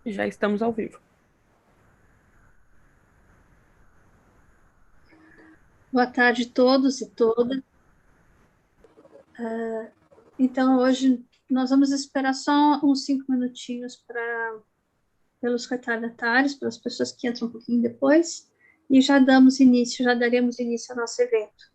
Já estamos ao vivo. Boa tarde a todos e todas. Então, hoje nós vamos esperar só uns 5 minutinhos pelos retardatários, pelas pessoas que entram um pouquinho depois, e já daremos início ao nosso evento.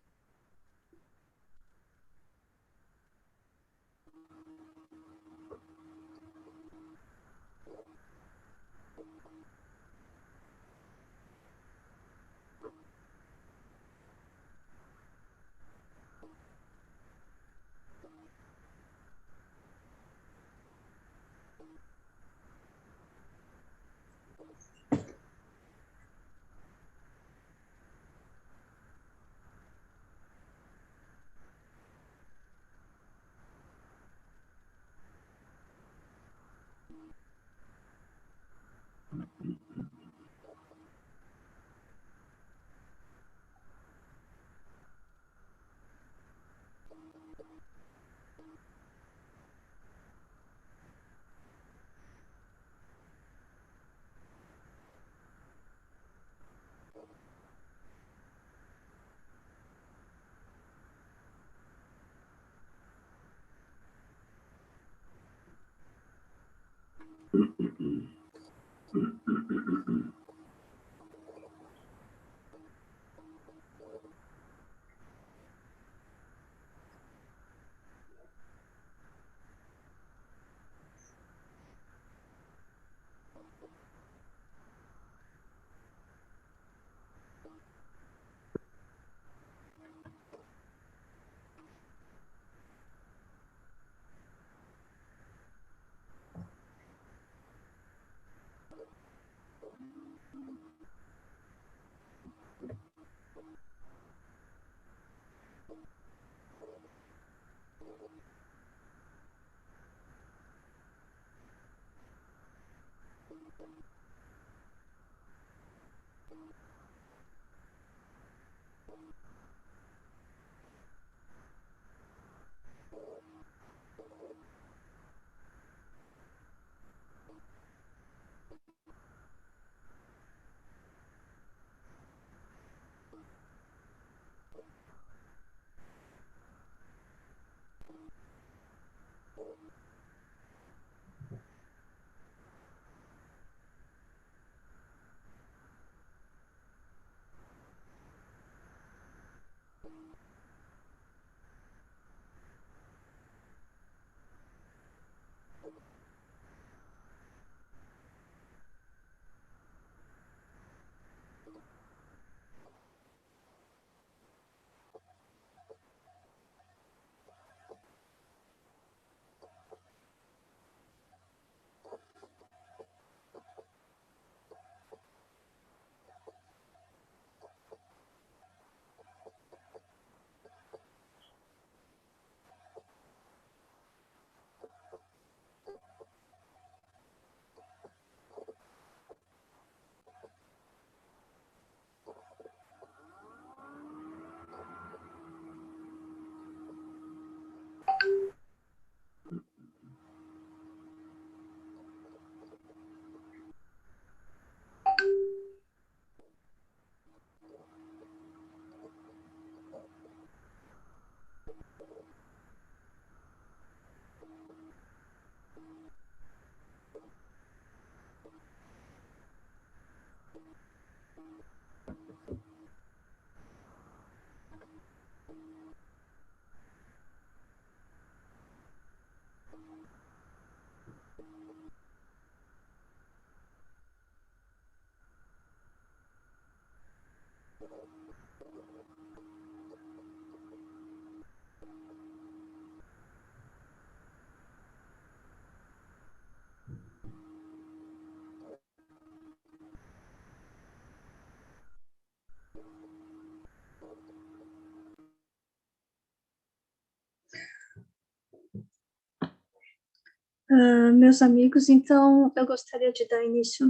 Meus amigos, então eu gostaria de dar início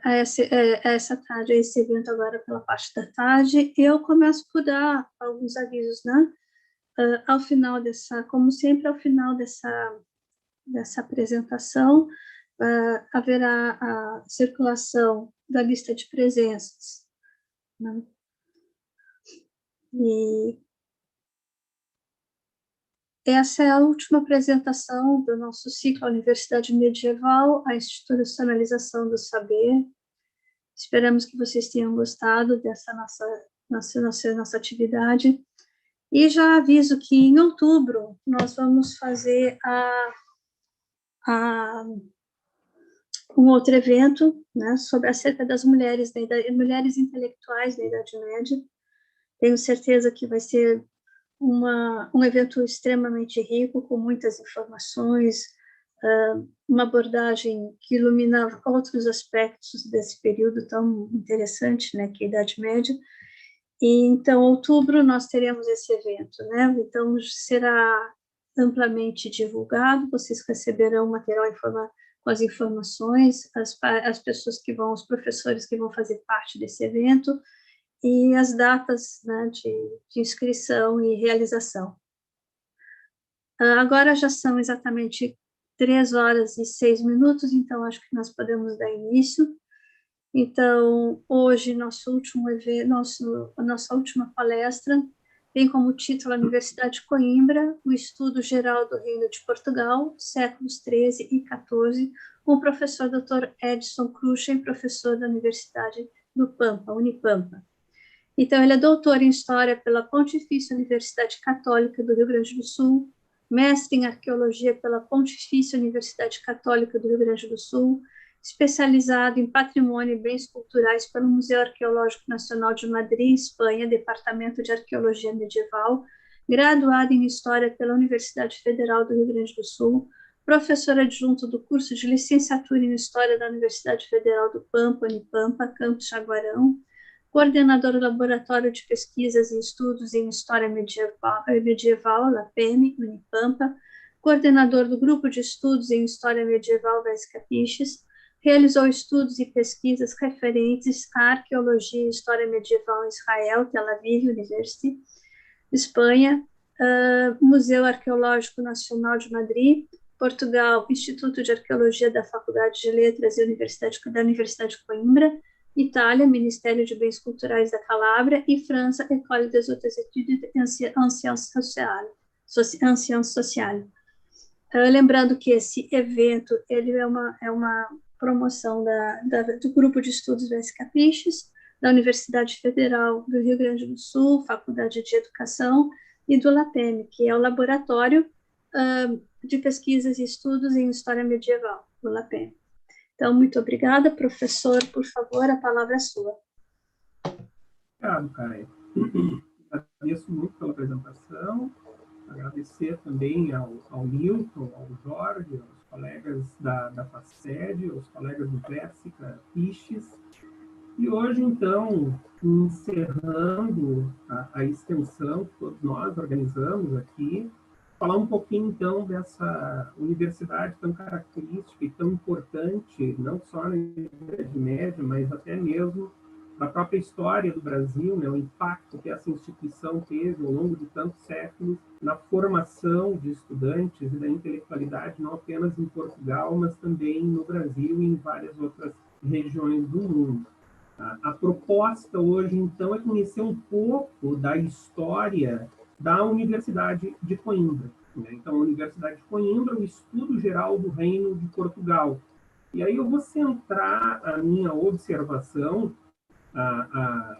a essa tarde, a esse evento agora pela parte da tarde. Eu começo por dar alguns avisos, né? Ao final como sempre, ao final dessa apresentação, haverá a circulação da lista de presenças, né? E essa é a última apresentação do nosso ciclo Universidade Medieval, a institucionalização do saber. Esperamos que vocês tenham gostado dessa nossa atividade. E já aviso que em outubro nós vamos fazer um outro evento, né, acerca das mulheres, mulheres intelectuais da Idade Média. Tenho certeza que vai ser um evento extremamente rico, com muitas informações, uma abordagem que ilumina outros aspectos desse período tão interessante, né, que é a Idade Média. E, então, em outubro, nós teremos esse evento, né? Então, será amplamente divulgado, vocês receberão material com as informações, as pessoas que vão, os professores que vão fazer parte desse evento, e as datas, né, de inscrição e realização. Agora já são exatamente 3h06, então acho que nós podemos dar início. Então, hoje, nosso último evento, a nossa última palestra tem como título a Universidade de Coimbra, o Estudo Geral do Reino de Portugal, séculos XIII e XIV, com o professor Dr. Edson Cruxem, professor da Universidade do Pampa, Unipampa. Então, ele é doutor em História pela Pontifícia Universidade Católica do Rio Grande do Sul, mestre em Arqueologia pela Pontifícia Universidade Católica do Rio Grande do Sul, especializado em Patrimônio e Bens Culturais pelo Museu Arqueológico Nacional de Madrid, Espanha, Departamento de Arqueologia Medieval, graduado em História pela Universidade Federal do Rio Grande do Sul, professor adjunto do curso de Licenciatura em História da Universidade Federal do Pampa, Unipampa, Campus Jaguarão, coordenador do Laboratório de Pesquisas e Estudos em História Medieval, LAPEM, Unipampa, coordenador do Grupo de Estudos em História Medieval, VESC Capiches, realizou estudos e pesquisas referentes à arqueologia e história medieval em Israel, Tel Aviv University, Espanha, Museu Arqueológico Nacional de Madrid, Portugal, Instituto de Arqueologia da Faculdade de Letras e da Universidade de Coimbra, Itália, Ministério de Bens Culturais da Calábria, e França, École des Hautes Études en Sciences Sociales. Lembrando que esse evento ele é uma promoção do Grupo de Estudos VESC Capiches, da Universidade Federal do Rio Grande do Sul, Faculdade de Educação, e do LAPEM, que é o Laboratório de Pesquisas e Estudos em História Medieval, do LAPEM. Então, muito obrigada, professor, por favor, a palavra é sua. Obrigado, Caio. Agradeço muito pela apresentação, agradecer também ao Nilton, ao Jorge, aos colegas da FACED, aos colegas do VESC Capiches. E hoje, então, encerrando a extensão que todos nós organizamos aqui, falar um pouquinho, então, dessa universidade tão característica e tão importante, não só na Idade Média, mas até mesmo na própria história do Brasil, né, o impacto que essa instituição teve ao longo de tantos séculos na formação de estudantes e da intelectualidade, não apenas em Portugal, mas também no Brasil e em várias outras regiões do mundo. A proposta hoje, então, é conhecer um pouco da história da Universidade de Coimbra. Então, a Universidade de Coimbra, o Estudo Geral do Reino de Portugal. E aí eu vou centrar a minha observação, a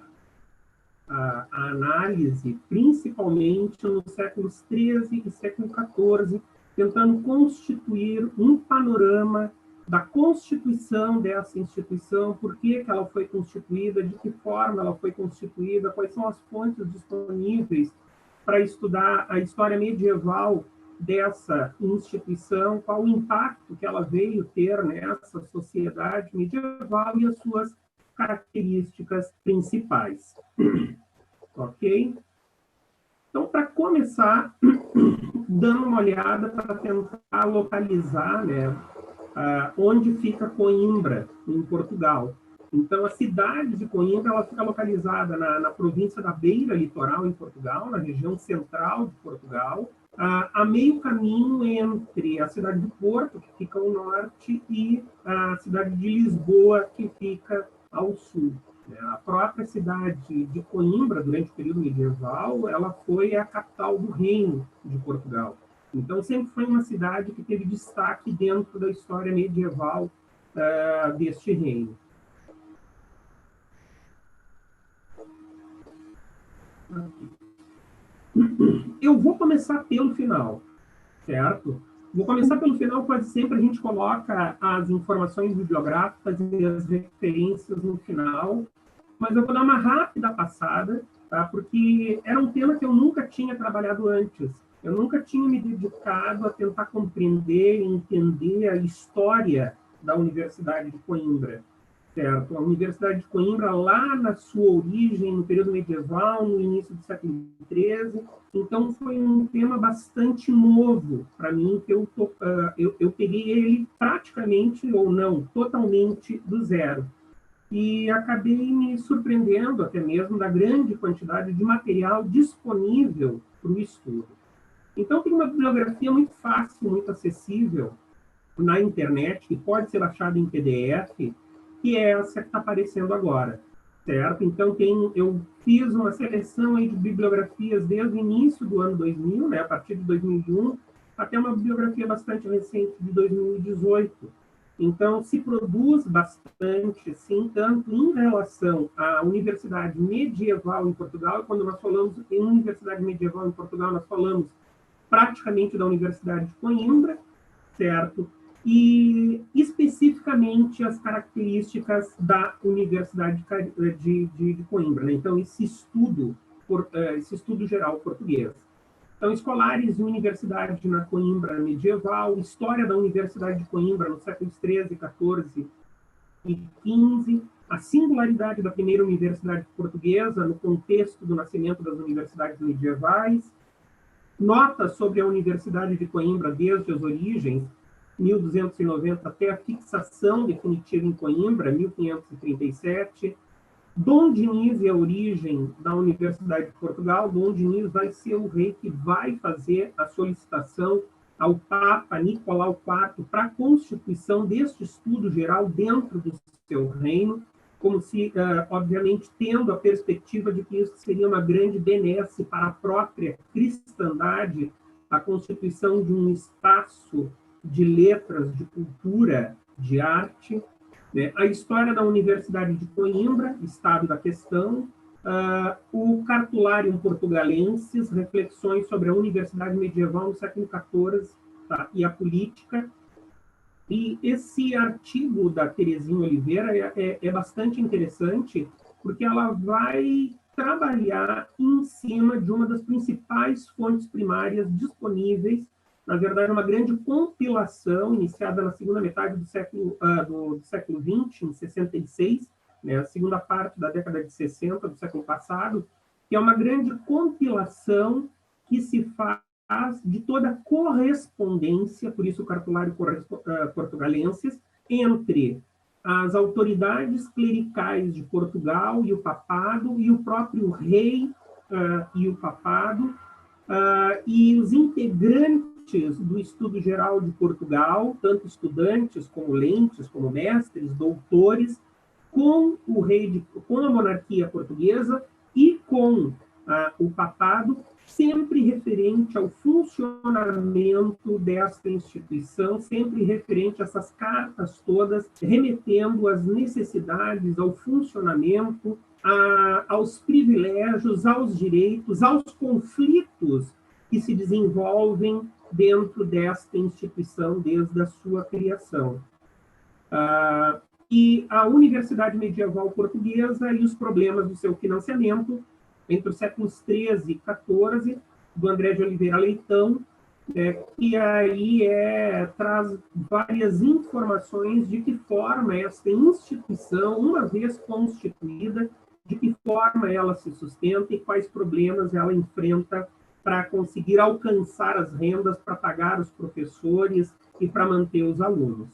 análise, principalmente nos séculos XIII e século XIV, tentando constituir um panorama da constituição dessa instituição, por que ela foi constituída, de que forma ela foi constituída, quais são as fontes disponíveis para estudar a história medieval dessa instituição, qual o impacto que ela veio ter nessa sociedade medieval e as suas características principais. Ok? Então, para começar, dando uma olhada para tentar localizar, né, onde fica Coimbra, em Portugal. Então, a cidade de Coimbra ela fica localizada na província da Beira Litoral, em Portugal, na região central de Portugal, a meio caminho entre a cidade de Porto, que fica ao norte, e a cidade de Lisboa, que fica ao sul. A própria cidade de Coimbra, durante o período medieval, ela foi a capital do reino de Portugal. Então, sempre foi uma cidade que teve destaque dentro da história medieval deste reino. Eu vou começar pelo final, certo? Vou começar pelo final, quase sempre a gente coloca as informações bibliográficas e as referências no final, mas eu vou dar uma rápida passada, tá? Porque era um tema que eu nunca tinha trabalhado antes. Eu nunca tinha me dedicado a tentar compreender e entender a história da Universidade de Coimbra. Certo? A Universidade de Coimbra, lá na sua origem, no período medieval, no início do século XIII, então foi um tema bastante novo para mim, que eu peguei ele praticamente, ou não, totalmente do zero. E acabei me surpreendendo até mesmo da grande quantidade de material disponível para o estudo. Então, tem uma bibliografia muito fácil, muito acessível na internet, que pode ser baixada em PDF, que é essa que está aparecendo agora, certo? Então, eu fiz uma seleção aí de bibliografias desde o início do ano 2000, né, a partir de 2001, até uma bibliografia bastante recente de 2018. Então, se produz bastante, sim, tanto em relação à Universidade Medieval em Portugal, quando nós falamos em Universidade Medieval em Portugal, nós falamos praticamente da Universidade de Coimbra, certo? E especificamente as características da Universidade de Coimbra, né? Então, esse estudo geral português. Então, escolares de universidade na Coimbra medieval, história da Universidade de Coimbra nos séculos XIII, XIV e XV, a singularidade da primeira universidade portuguesa no contexto do nascimento das universidades medievais, notas sobre a Universidade de Coimbra desde as origens, 1290 até a fixação definitiva em Coimbra, 1537. Dom Diniz e a origem da Universidade de Portugal. Dom Diniz vai ser o rei que vai fazer a solicitação ao Papa Nicolau IV para a constituição deste estudo geral dentro do seu reino, como se, obviamente, tendo a perspectiva de que isso seria uma grande benesse para a própria cristandade, a constituição de um espaço de letras, de cultura, de arte, né? A história da Universidade de Coimbra, estado da questão, o Cartularium Portugalensis, reflexões sobre a Universidade Medieval no século XIV, tá? E a política. E esse artigo da Terezinha Oliveira é bastante interessante, porque ela vai trabalhar em cima de uma das principais fontes primárias disponíveis, na verdade, uma grande compilação iniciada na segunda metade do século XX, em 66, né, a segunda parte da década de 60 do século passado, que é uma grande compilação que se faz de toda a correspondência, por isso o Cartulário Portugalensis, entre as autoridades clericais de Portugal e o papado, e o próprio rei e o papado, e os integrantes do estudo geral de Portugal, tanto estudantes como lentes, como mestres, doutores, com o rei, com a monarquia portuguesa e com o papado, sempre referente ao funcionamento desta instituição, sempre referente a essas cartas todas, remetendo às necessidades, ao funcionamento, aos privilégios, aos direitos, aos conflitos que se desenvolvem dentro desta instituição desde a sua criação. E a Universidade Medieval Portuguesa e os problemas do seu financiamento entre os séculos XIII e XIV, do André de Oliveira Leitão, que aí traz várias informações de que forma esta instituição, uma vez constituída, de que forma ela se sustenta e quais problemas ela enfrenta para conseguir alcançar as rendas para pagar os professores e para manter os alunos.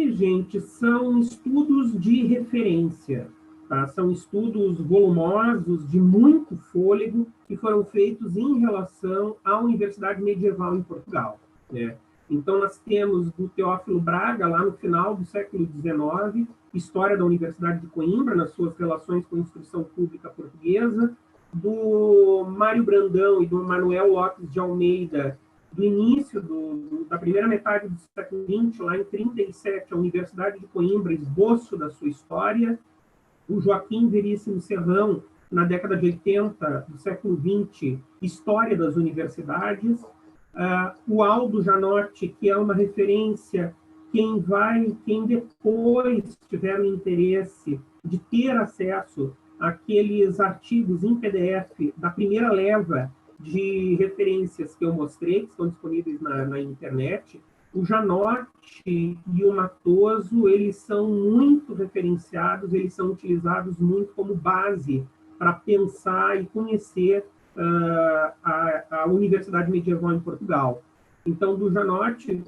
aqui, gente, são estudos de referência, tá? São estudos volumosos, de muito fôlego, que foram feitos em relação à Universidade Medieval em Portugal, né? Então, nós temos do Teófilo Braga, lá no final do século XIX, História da Universidade de Coimbra, nas suas relações com a instrução pública portuguesa, do Mário Brandão e do Manuel Lopes de Almeida, do início da primeira metade do século XX, lá em 37, a Universidade de Coimbra, esboço da sua história, o Joaquim Veríssimo Serrão, na década de 80 do século XX, História das Universidades, o Aldo Janotti, que é uma referência, quem depois tiver o interesse de ter acesso àqueles artigos em PDF da primeira leva de referências que eu mostrei, que estão disponíveis na internet, o Janotti e o Matoso, eles são muito referenciados, eles são utilizados muito como base para pensar e conhecer a Universidade Medieval em Portugal. Então, do Janotti,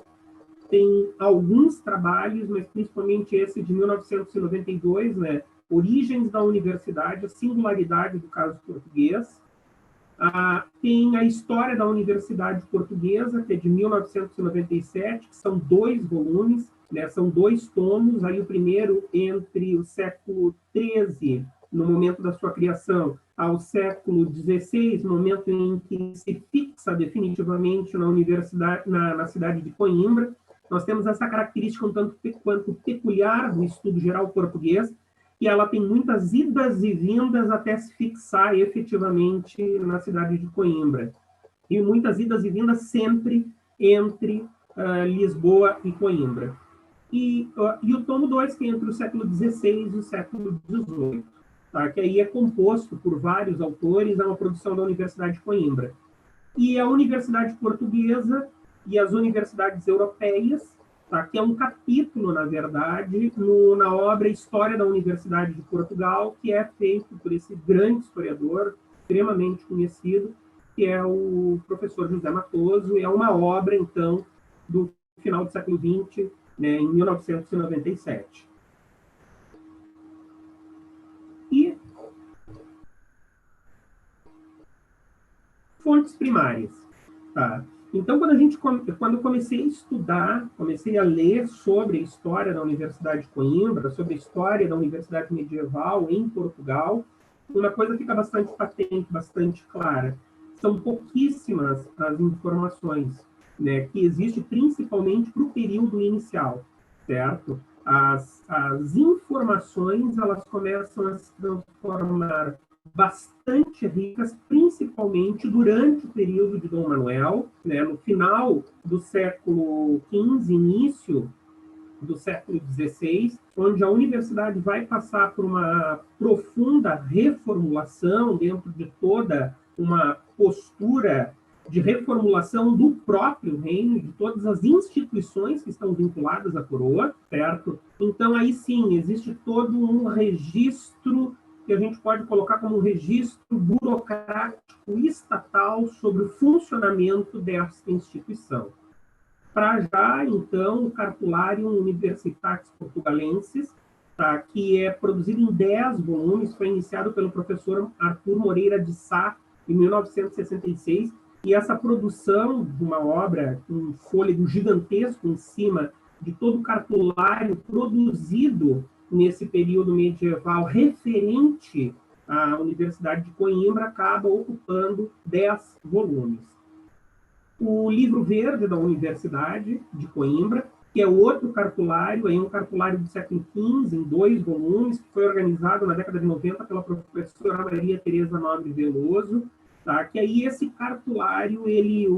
tem alguns trabalhos, mas principalmente esse de 1992, né? Origens da Universidade, a singularidade do caso português. Tem a História da Universidade Portuguesa, que é de 1997, que são 2 volumes, né? São 2 tomos, aí o primeiro entre o século XIII, no momento da sua criação, ao século XVI, momento em que se fixa definitivamente na universidade, na cidade de Coimbra. Nós temos essa característica um tanto quanto peculiar do estudo geral português, que ela tem muitas idas e vindas até se fixar efetivamente na cidade de Coimbra. E muitas idas e vindas sempre entre Lisboa e Coimbra. E o tomo 2, que é entre o século XVI e o século XVIII, tá? Que aí é composto por vários autores, é uma produção da Universidade de Coimbra. E a Universidade Portuguesa e as universidades europeias, tá? Que é um capítulo, na verdade, na obra História da Universidade de Portugal, que é feito por esse grande historiador, extremamente conhecido, que é o professor José Matoso, e é uma obra, então, do final do século XX, né, em 1997. E fontes primárias, tá? Então, quando eu comecei a estudar, comecei a ler sobre a história da Universidade de Coimbra, sobre a história da Universidade Medieval em Portugal, uma coisa fica bastante patente, bastante clara. São pouquíssimas as informações, né, que existem principalmente para o período inicial, certo? As informações, elas começam a se transformar bastante ricas, principalmente durante o período de Dom Manuel, né, no final do século XV, início do século XVI, onde a universidade vai passar por uma profunda reformulação dentro de toda uma postura de reformulação do próprio reino, de todas as instituições que estão vinculadas à coroa, certo? Então, aí sim, existe todo um registro que a gente pode colocar como um registro burocrático estatal sobre o funcionamento dessa instituição. Para já, então, o Cartularium Universitatis Portugalensis, tá, que é produzido em 10 volumes, foi iniciado pelo professor Arthur Moreira de Sá, em 1966, e essa produção de uma obra, um fôlego gigantesco em cima de todo o cartulário produzido nesse período medieval referente à Universidade de Coimbra, acaba ocupando 10 volumes. O Livro Verde da Universidade de Coimbra, que é outro cartulário, é um cartulário do século XV, em 2 volumes, que foi organizado na década de 90 pela professora Maria Tereza Nobre Veloso, tá? Que aí esse cartulário, o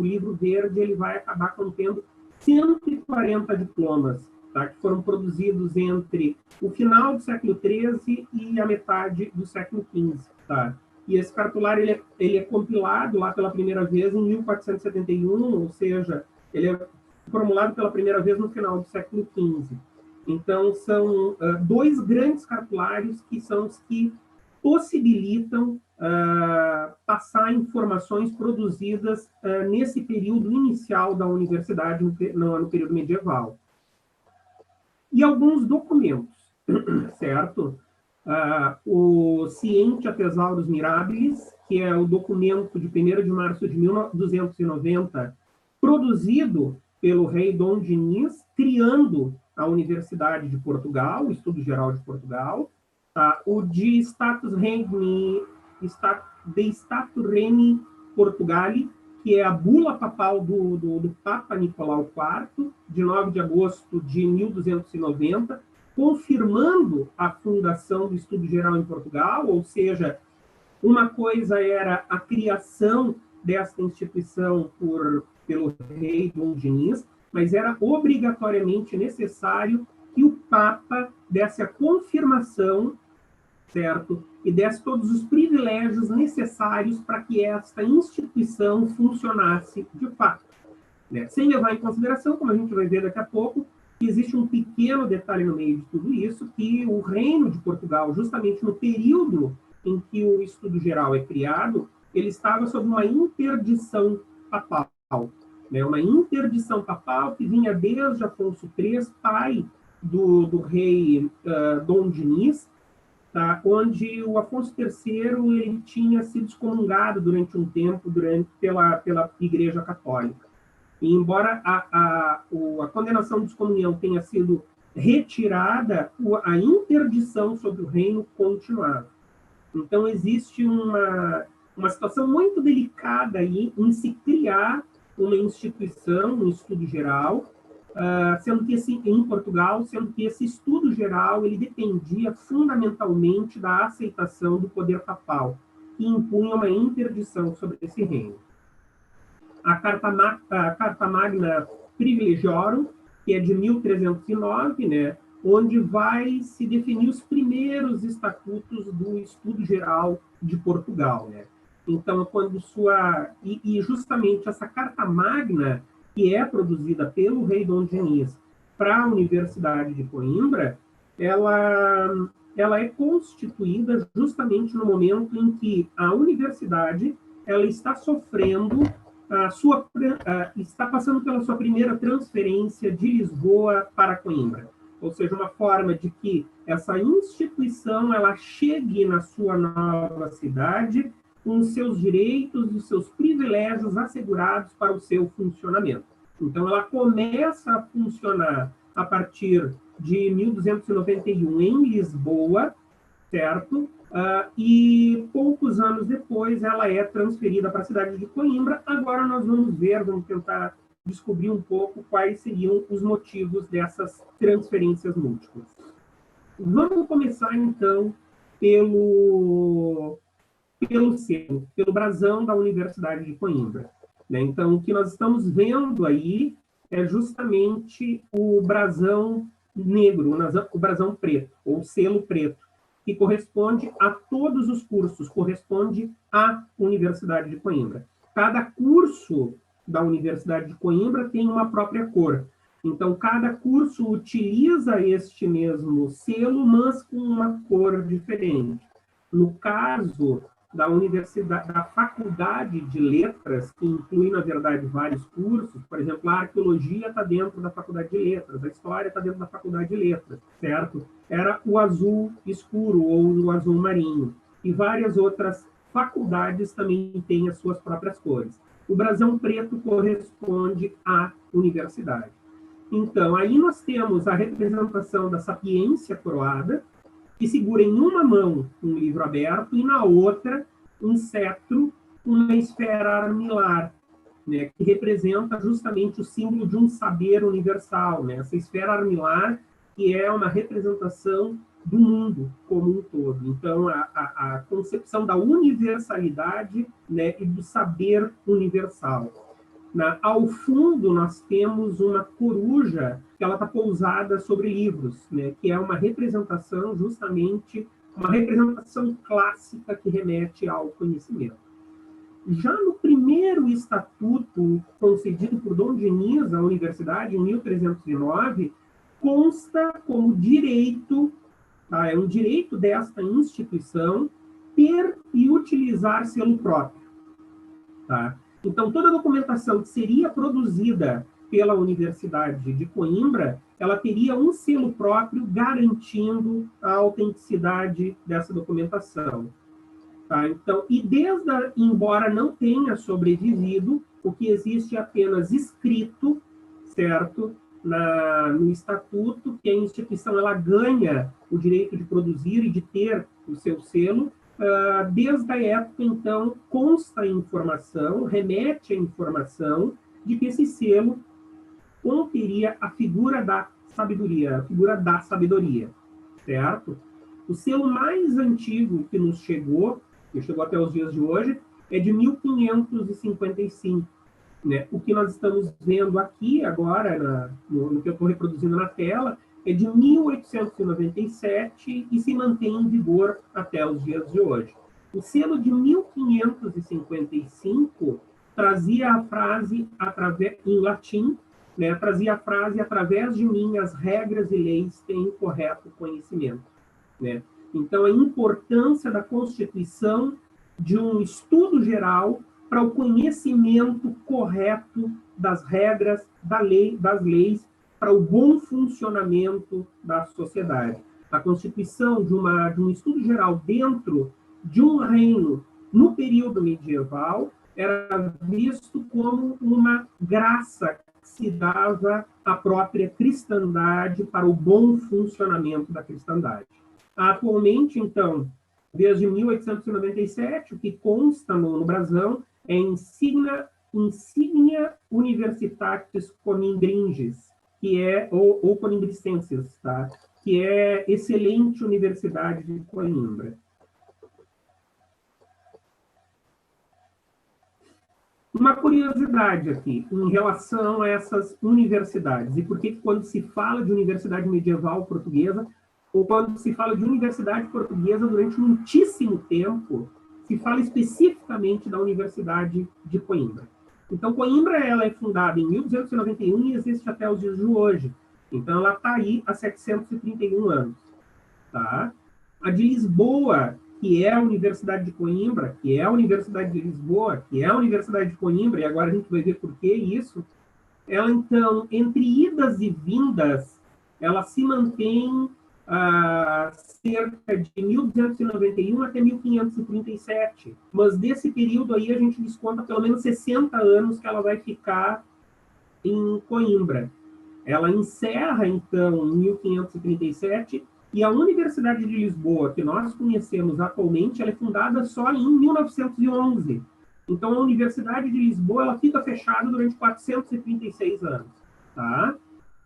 Livro Verde, ele vai acabar contendo 140 diplomas, tá? Que foram produzidos entre o final do século XIII e a metade do século XV, tá? E esse cartulário ele é compilado lá pela primeira vez em 1471, ou seja, ele é formulado pela primeira vez no final do século XV. Então, são 2 grandes cartulários que são os que possibilitam passar informações produzidas nesse período inicial da universidade, no período medieval. e alguns documentos, certo? O Scientia Thesaurus Mirabilis, que é o documento de 1º de março de 1290, produzido pelo rei Dom Diniz, criando a Universidade de Portugal, o Estudo Geral de Portugal, tá? O de de Statu Reni Portugali, que é a bula papal do Papa Nicolau IV, de 9 de agosto de 1290, confirmando a fundação do Estudo Geral em Portugal, ou seja, uma coisa era a criação desta instituição pelo rei Dom Diniz, mas era obrigatoriamente necessário que o Papa desse a confirmação, certo? E desse todos os privilégios necessários para que esta instituição funcionasse de fato, né? Sem levar em consideração, como a gente vai ver daqui a pouco, que existe um pequeno detalhe no meio de tudo isso, que o Reino de Portugal, justamente no período em que o Estudo Geral é criado, ele estava sob uma interdição papal, né? Uma interdição papal que vinha desde Afonso III, pai do rei Dom Diniz, tá? Onde o Afonso III ele tinha sido excomungado durante um tempo pela Igreja Católica. E embora a condenação de excomunhão tenha sido retirada, a interdição sobre o reino continuava. Então, existe uma situação muito delicada aí em se criar uma instituição, um estudo geral, sendo que em Portugal, sendo que esse estudo geral ele dependia fundamentalmente da aceitação do poder papal, que impunha uma interdição sobre esse reino. A Carta Magna Privilegiorum, que é de 1309, né, onde vai se definir os primeiros estatutos do Estudo Geral de Portugal, né? Então, quando justamente essa Carta Magna, que é produzida pelo rei Dom Diniz para a Universidade de Coimbra, ela é constituída justamente no momento em que a universidade ela está sofrendo está passando pela sua primeira transferência de Lisboa para Coimbra. Ou seja, uma forma de que essa instituição ela chegue na sua nova cidade com os seus direitos e os seus privilégios assegurados para o seu funcionamento. Então, ela começa a funcionar a partir de 1291 em Lisboa, certo? E poucos anos depois ela é transferida para a cidade de Coimbra. Agora nós vamos tentar descobrir um pouco quais seriam os motivos dessas transferências múltiplas. Vamos começar, então, pelo selo, pelo brasão da Universidade de Coimbra, né? Então, o que nós estamos vendo aí é justamente o brasão negro, o brasão preto, ou selo preto, que corresponde a todos os cursos, corresponde à Universidade de Coimbra. Cada curso da Universidade de Coimbra tem uma própria cor. Então, cada curso utiliza este mesmo selo, mas com uma cor diferente. No caso da Faculdade de Letras, que inclui, na verdade, vários cursos, por exemplo, a Arqueologia está dentro da Faculdade de Letras, a História está dentro da Faculdade de Letras, certo? Era o azul escuro ou o azul marinho. E várias outras faculdades também têm as suas próprias cores. O brasão preto corresponde à universidade. Então, aí nós temos a representação da sapiência coroada, que segura em uma mão um livro aberto e na outra um cetro, uma esfera armilar, né, que representa justamente o símbolo de um saber universal, né? Essa esfera armilar que é uma representação do mundo como um todo. Então, a concepção da universalidade, né, e do saber universal. Ao fundo, nós temos uma coruja que ela está pousada sobre livros, né, que é uma representação, justamente, uma representação clássica que remete ao conhecimento. Já no primeiro estatuto concedido por Dom Diniz à universidade, em 1309, consta como direito, tá, é um direito desta instituição, ter e utilizar selo próprio. Tá? Então, toda a documentação que seria produzida pela Universidade de Coimbra, ela teria um selo próprio garantindo a autenticidade dessa documentação. Tá? Então, embora não tenha sobrevivido, o que existe é apenas escrito, certo, no estatuto, que a instituição ela ganha o direito de produzir e de ter o seu selo. Desde a época, então, consta a informação, remete a informação de que esse selo conteria a figura da sabedoria, certo? O selo mais antigo que nos chegou, que chegou até os dias de hoje, é de 1555. Né? O que nós estamos vendo aqui agora, no que eu estou reproduzindo na tela, é de 1897 e se mantém em vigor até os dias de hoje. O selo de 1555 trazia a frase em latim, né? Trazia a frase: através de mim as regras e leis têm correto conhecimento. Né? Então, a importância da Constituição de um estudo geral para o conhecimento correto das regras, das leis, para o bom funcionamento da sociedade. A constituição de um estudo geral dentro de um reino no período medieval era visto como uma graça que se dava à própria cristandade para o bom funcionamento da cristandade. Atualmente, então, desde 1897, o que consta no brasão é Insignia Universitatis Conimbrensis, que é, ou Conimbrenses, tá? Que é excelente Universidade de Coimbra. Uma curiosidade aqui, em relação a essas universidades, e por que quando se fala de universidade medieval portuguesa, ou quando se fala de universidade portuguesa durante muitíssimo tempo, se fala especificamente da Universidade de Coimbra. Então, Coimbra ela é fundada em 1291 e existe até os dias de hoje. Então, ela está aí há 731 anos. Tá? A de Lisboa, que é a Universidade de Coimbra, que é a Universidade de Lisboa, que é a Universidade de Coimbra, e agora a gente vai ver por que isso, ela, então, entre idas e vindas, ela se mantém cerca de 1291 até 1537. Mas desse período aí a gente desconta pelo menos 60 anos que ela vai ficar em Coimbra. Ela encerra, então, em 1537, e a Universidade de Lisboa, que nós conhecemos atualmente, ela é fundada só em 1911. Então, a Universidade de Lisboa ela fica fechada durante 436 anos. Tá?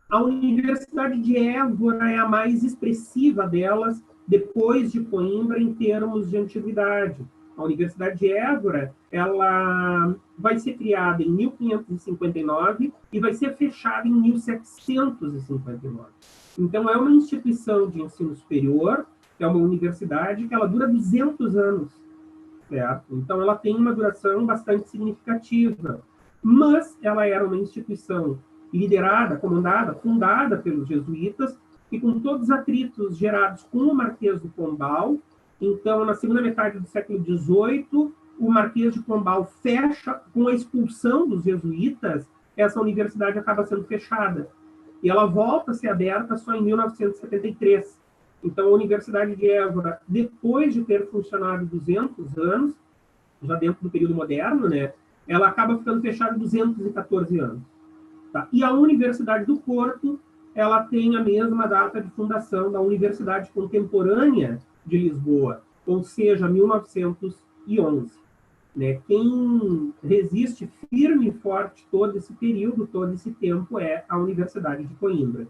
A Universidade de Évora é a mais expressiva delas, depois de Coimbra, em termos de antiguidade. A Universidade de Évora ela vai ser criada em 1559 e vai ser fechada em 1759. Então, é uma instituição de ensino superior, é uma universidade que ela dura 200 anos. Certo? Então, ela tem uma duração bastante significativa. Mas ela era uma instituição liderada, comandada, fundada pelos jesuítas, e com todos os atritos gerados com o Marquês do Pombal. Então, na segunda metade do século XVIII, o Marquês de Pombal fecha, com a expulsão dos jesuítas, essa universidade acaba sendo fechada. E ela volta a ser aberta só em 1973. Então, a Universidade de Évora, depois de ter funcionado 200 anos, já dentro do período moderno, né, ela acaba ficando fechada 214 anos. Tá? E a Universidade do Porto, ela tem a mesma data de fundação da Universidade Contemporânea de Lisboa, ou seja, 1911. Né? Quem resiste firme e forte todo esse período, todo esse tempo, é a Universidade de Coimbra.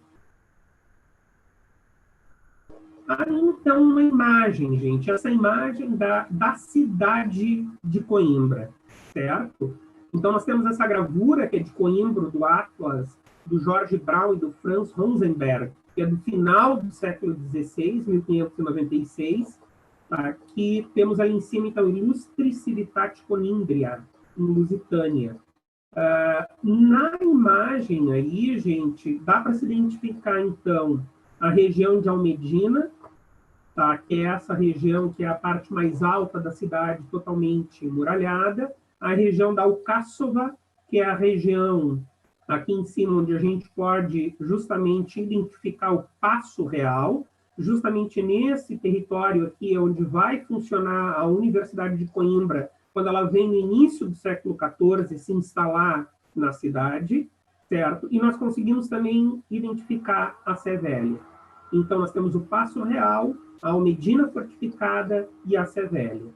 Aí, então, uma imagem, gente. Essa imagem da cidade de Coimbra, certo? Então, nós temos essa gravura, que é de Coimbra, do Atlas, do George Brown e do Franz Rosenberg, que é do final do século XVI, 1596, tá? Que temos ali em cima, então, Illustre Civitate Conimbria, em Lusitânia. Na imagem aí, gente, dá para se identificar, então, a região de Almedina, tá? Que é essa região que é a parte mais alta da cidade, totalmente muralhada. A região da Alcáçova, que é a região aqui em cima, onde a gente pode justamente identificar o Paço Real, justamente nesse território aqui, onde vai funcionar a Universidade de Coimbra, quando ela vem no início do século XIV se instalar na cidade, certo? E nós conseguimos também identificar a Sé Velha. Então, nós temos o Paço Real, a Almedina Fortificada e a Sé Velha,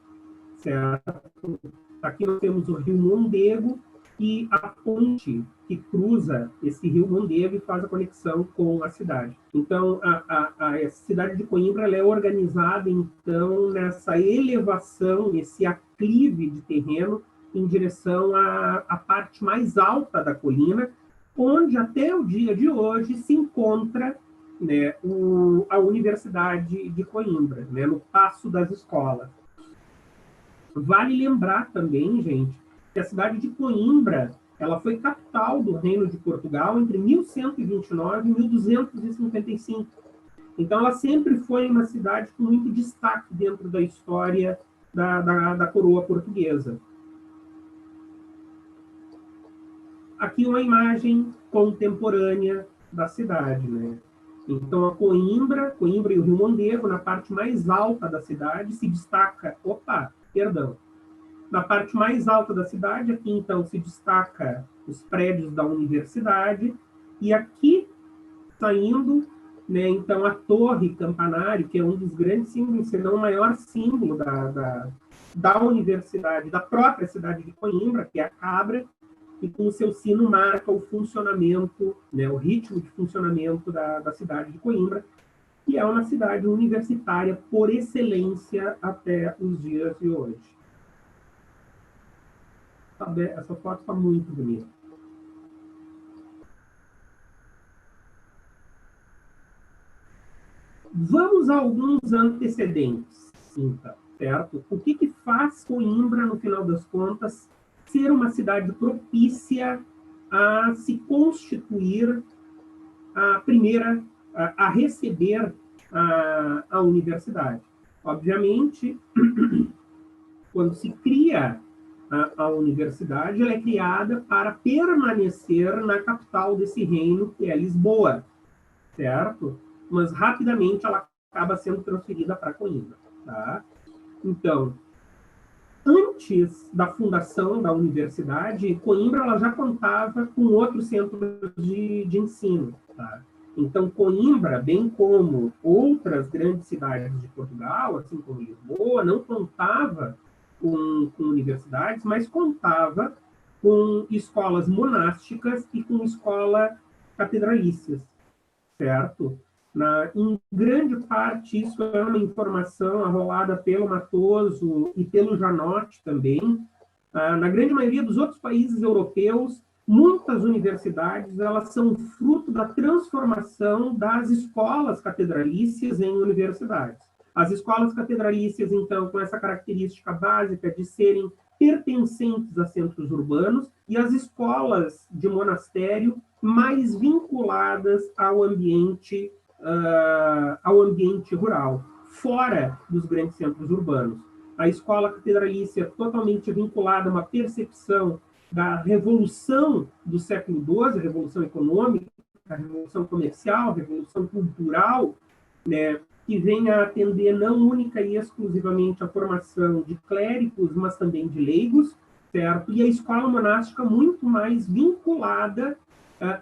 certo? Aqui nós temos o Rio Mondego e a ponte que cruza esse Rio Mondego e faz a conexão com a cidade. Então, a cidade de Coimbra ela é organizada, então, nessa elevação, esse aclive de terreno em direção à parte mais alta da colina, onde até o dia de hoje se encontra, né, a Universidade de Coimbra, né, no Paço das Escolas. Vale lembrar também, gente, que a cidade de Coimbra ela foi capital do Reino de Portugal entre 1129 e 1255. Então, ela sempre foi uma cidade com muito destaque dentro da história da coroa portuguesa. Aqui uma imagem contemporânea da cidade, né? Então, a Coimbra e o Rio Mondego, na parte mais alta da cidade, se destaca... Na parte mais alta da cidade, aqui, então, se destaca os prédios da universidade, e aqui, saindo, né, então, a torre campanário, que é um dos grandes símbolos, se não o maior símbolo da universidade, da própria cidade de Coimbra, que é a cabra, e com o seu sino marca o funcionamento, né, o ritmo de funcionamento da cidade de Coimbra, que é uma cidade universitária por excelência até os dias de hoje. Essa foto está muito bonita. Vamos a alguns antecedentes, então, certo? O que faz Coimbra, no final das contas, ser uma cidade propícia a se constituir a primeira, a receber a universidade? Obviamente, quando se cria a universidade, ela é criada para permanecer na capital desse reino, que é Lisboa, certo? Mas rapidamente ela acaba sendo transferida para Coimbra, tá? Então, antes da fundação da universidade, Coimbra ela já contava com outros centros de ensino, tá? Então, Coimbra, bem como outras grandes cidades de Portugal, assim como Lisboa, não contava com universidades, mas contava com escolas monásticas e com escolas catedralícias, certo? Em grande parte, isso é uma informação arrolada pelo Matoso e pelo Janotti também. Na grande maioria dos outros países europeus, muitas universidades elas são fruto da transformação das escolas catedralícias em universidades. As escolas catedralícias, então, com essa característica básica de serem pertencentes a centros urbanos, e as escolas de monastério mais vinculadas ao ambiente rural, fora dos grandes centros urbanos. A escola catedralícia totalmente vinculada a uma percepção da revolução do século XII, a revolução econômica, a revolução comercial, a revolução cultural, né, que vem a atender não única e exclusivamente a formação de clérigos, mas também de leigos, certo? E a escola monástica muito mais vinculada,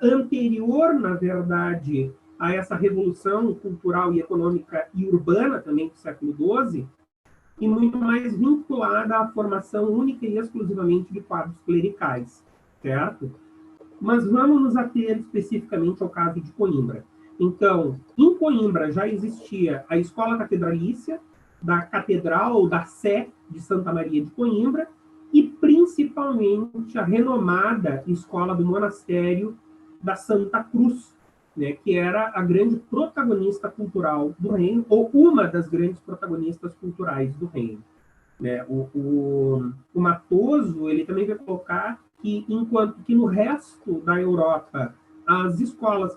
anterior, na verdade, a essa revolução cultural e econômica e urbana também do século XII, e muito mais vinculada à formação única e exclusivamente de quadros clericais, certo? Mas vamos nos ater especificamente ao caso de Coimbra. Então, em Coimbra já existia a escola catedralícia da Catedral da Sé de Santa Maria de Coimbra e, principalmente, a renomada escola do monastério da Santa Cruz, né, que era a grande protagonista cultural do reino, ou uma das grandes protagonistas culturais do reino. Né? O Matoso ele também vai colocar que, enquanto que no resto da Europa as escolas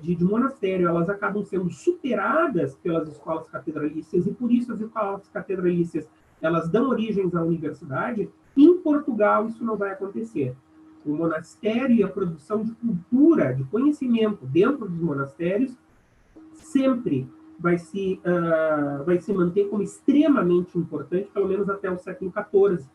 de monastério elas acabam sendo superadas pelas escolas catedralícias, e por isso as escolas catedralícias elas dão origem à universidade, em Portugal isso não vai acontecer. O monastério e a produção de cultura, de conhecimento dentro dos monastérios, sempre vai se manter como extremamente importante, pelo menos até o século XIV,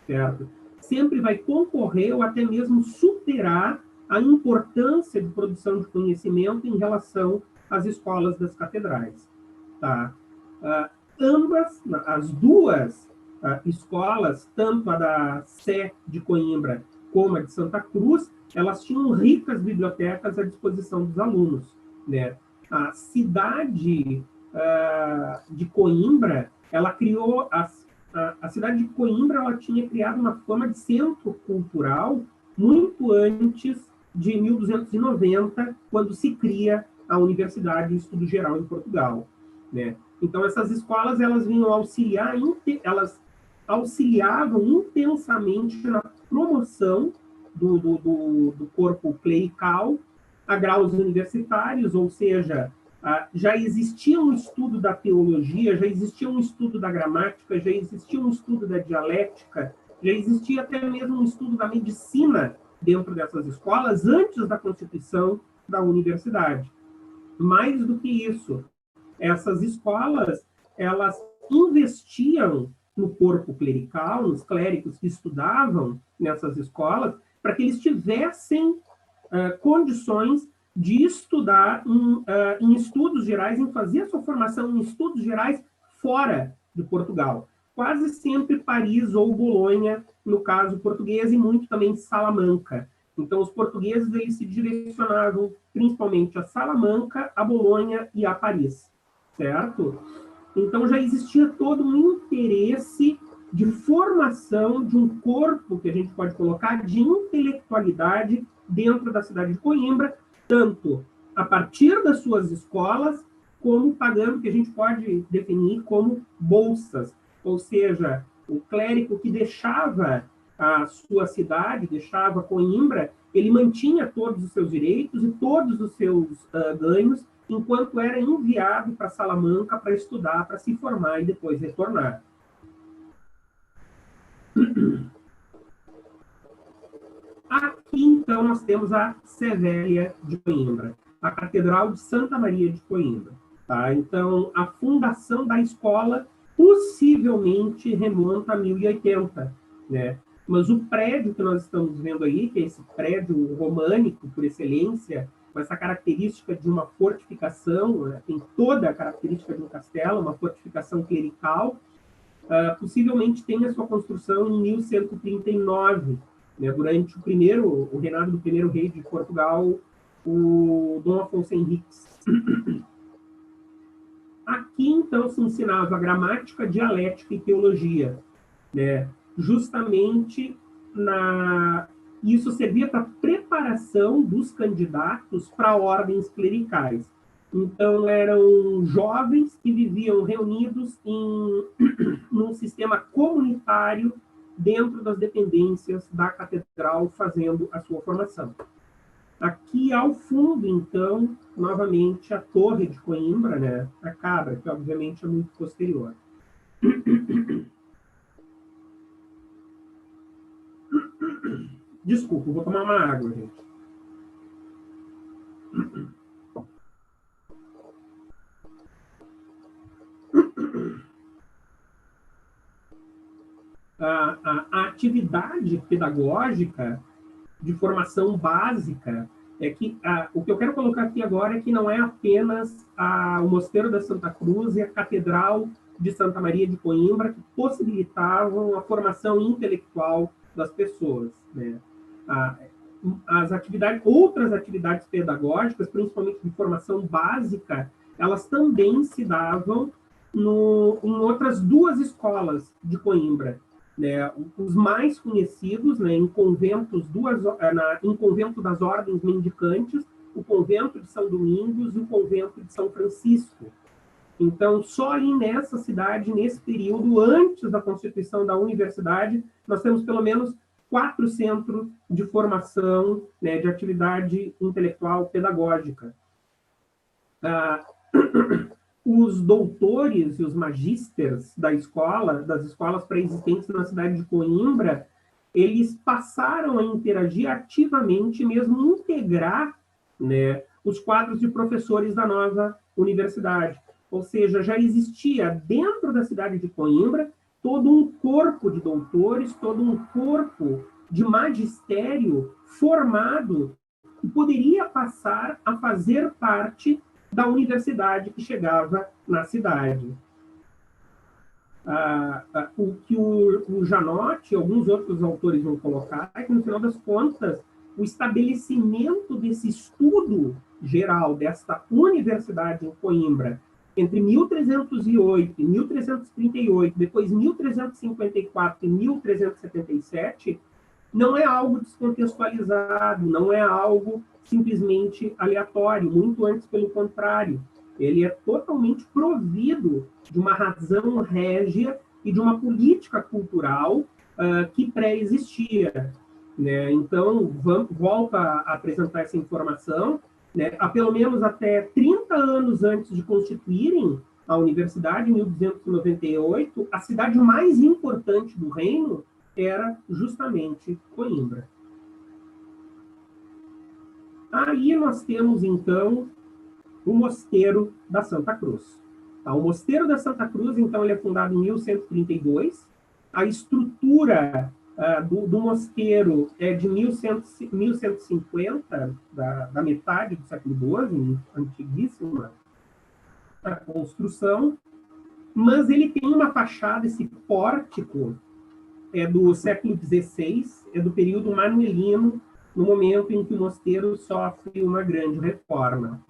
certo? Sempre vai concorrer ou até mesmo superar a importância de produção de conhecimento em relação às escolas das catedrais, tá? Ambas, as duas escolas, tanto a da Sé de Coimbra como a de Santa Cruz, elas tinham ricas bibliotecas à disposição dos alunos, né? A cidade de Coimbra, ela criou a cidade de Coimbra, ela tinha criado uma fama de centro cultural muito antes de 1290, quando se cria a Universidade de Estudo Geral em Portugal, né? Então, essas escolas, elas vinham auxiliar, elas auxiliavam intensamente na promoção do corpo clerical a graus universitários, ou seja, já existia um estudo da teologia, já existia um estudo da gramática, já existia um estudo da dialética, já existia até mesmo um estudo da medicina dentro dessas escolas antes da constituição da universidade. Mais do que isso, essas escolas, elas investiam no corpo clerical, nos clérigos que estudavam nessas escolas, para que eles tivessem condições de estudar em estudos gerais, em fazer a sua formação em estudos gerais fora de Portugal. Quase sempre Paris ou Bolonha, no caso português, e muito também Salamanca. Então, os portugueses eles se direcionavam principalmente a Salamanca, a Bolonha e a Paris, certo? Então, já existia todo um interesse de formação de um corpo, que a gente pode colocar, de intelectualidade dentro da cidade de Coimbra, tanto a partir das suas escolas, como pagando, que a gente pode definir como bolsas. Ou seja, o clérigo que deixava a sua cidade, deixava Coimbra, ele mantinha todos os seus direitos e todos os seus ganhos, enquanto era enviado para Salamanca para estudar, para se formar e depois retornar. Aqui, então, nós temos a Sé Velha de Coimbra, a Catedral de Santa Maria de Coimbra. Tá? Então, a fundação da escola possivelmente remonta a 1080, né? Mas o prédio que nós estamos vendo aí, que é esse prédio românico por excelência, com essa característica de uma fortificação, né? Tem toda a característica de um castelo, uma fortificação clerical, possivelmente tenha sua construção em 1139, né? Durante o reinado do primeiro rei de Portugal, o Dom Afonso Henriques. Aqui, então, se ensinava gramática, dialética e teologia, né? Justamente isso servia para preparação dos candidatos para ordens clericais. Então, eram jovens que viviam reunidos num sistema comunitário dentro das dependências da catedral, fazendo a sua formação. Aqui ao fundo, então, novamente, a Torre de Coimbra, né? A Cabra, que obviamente é muito posterior. Desculpa, vou tomar uma água, gente. A atividade pedagógica de formação básica é que o que eu quero colocar aqui agora é que não é apenas o Mosteiro da Santa Cruz e a Catedral de Santa Maria de Coimbra que possibilitavam a formação intelectual das pessoas, né? Outras atividades pedagógicas, principalmente de formação básica, elas também se davam em outras duas escolas de Coimbra, né? Os mais conhecidos, né, em convento das ordens mendicantes, o convento de São Domingos e o convento de São Francisco. Então, só ali nessa cidade, nesse período, antes da constituição da universidade, nós temos pelo menos 4 centros de formação, né, de atividade intelectual pedagógica. Os doutores e os magísteres das escolas pré-existentes na cidade de Coimbra, eles passaram a interagir ativamente, mesmo integrar, né, os quadros de professores da nova universidade. Ou seja, já existia dentro da cidade de Coimbra todo um corpo de doutores, todo um corpo de magistério formado que poderia passar a fazer parte da universidade que chegava na cidade. O que o Janotti e alguns outros autores vão colocar é que, no final das contas, o estabelecimento desse estudo geral, desta universidade em Coimbra, entre 1308 e 1338, depois 1354 e 1377, não é algo descontextualizado, não é algo simplesmente aleatório, muito antes pelo contrário. Ele é totalmente provido de uma razão régia e de uma política cultural que pré-existia. Né? Então, volto a apresentar essa informação. Né? Há pelo menos até 30 anos antes de constituírem a universidade, em 1298, a cidade mais importante do reino era justamente Coimbra. Aí nós temos, então, o Mosteiro da Santa Cruz. O Mosteiro da Santa Cruz, então, ele é fundado em 1132. A estrutura do mosteiro é de 1150, da metade do século XII, antiguíssima a construção, mas ele tem uma fachada, esse pórtico, é do século XVI, é do período manuelino, no momento em que o mosteiro sofre uma grande reforma.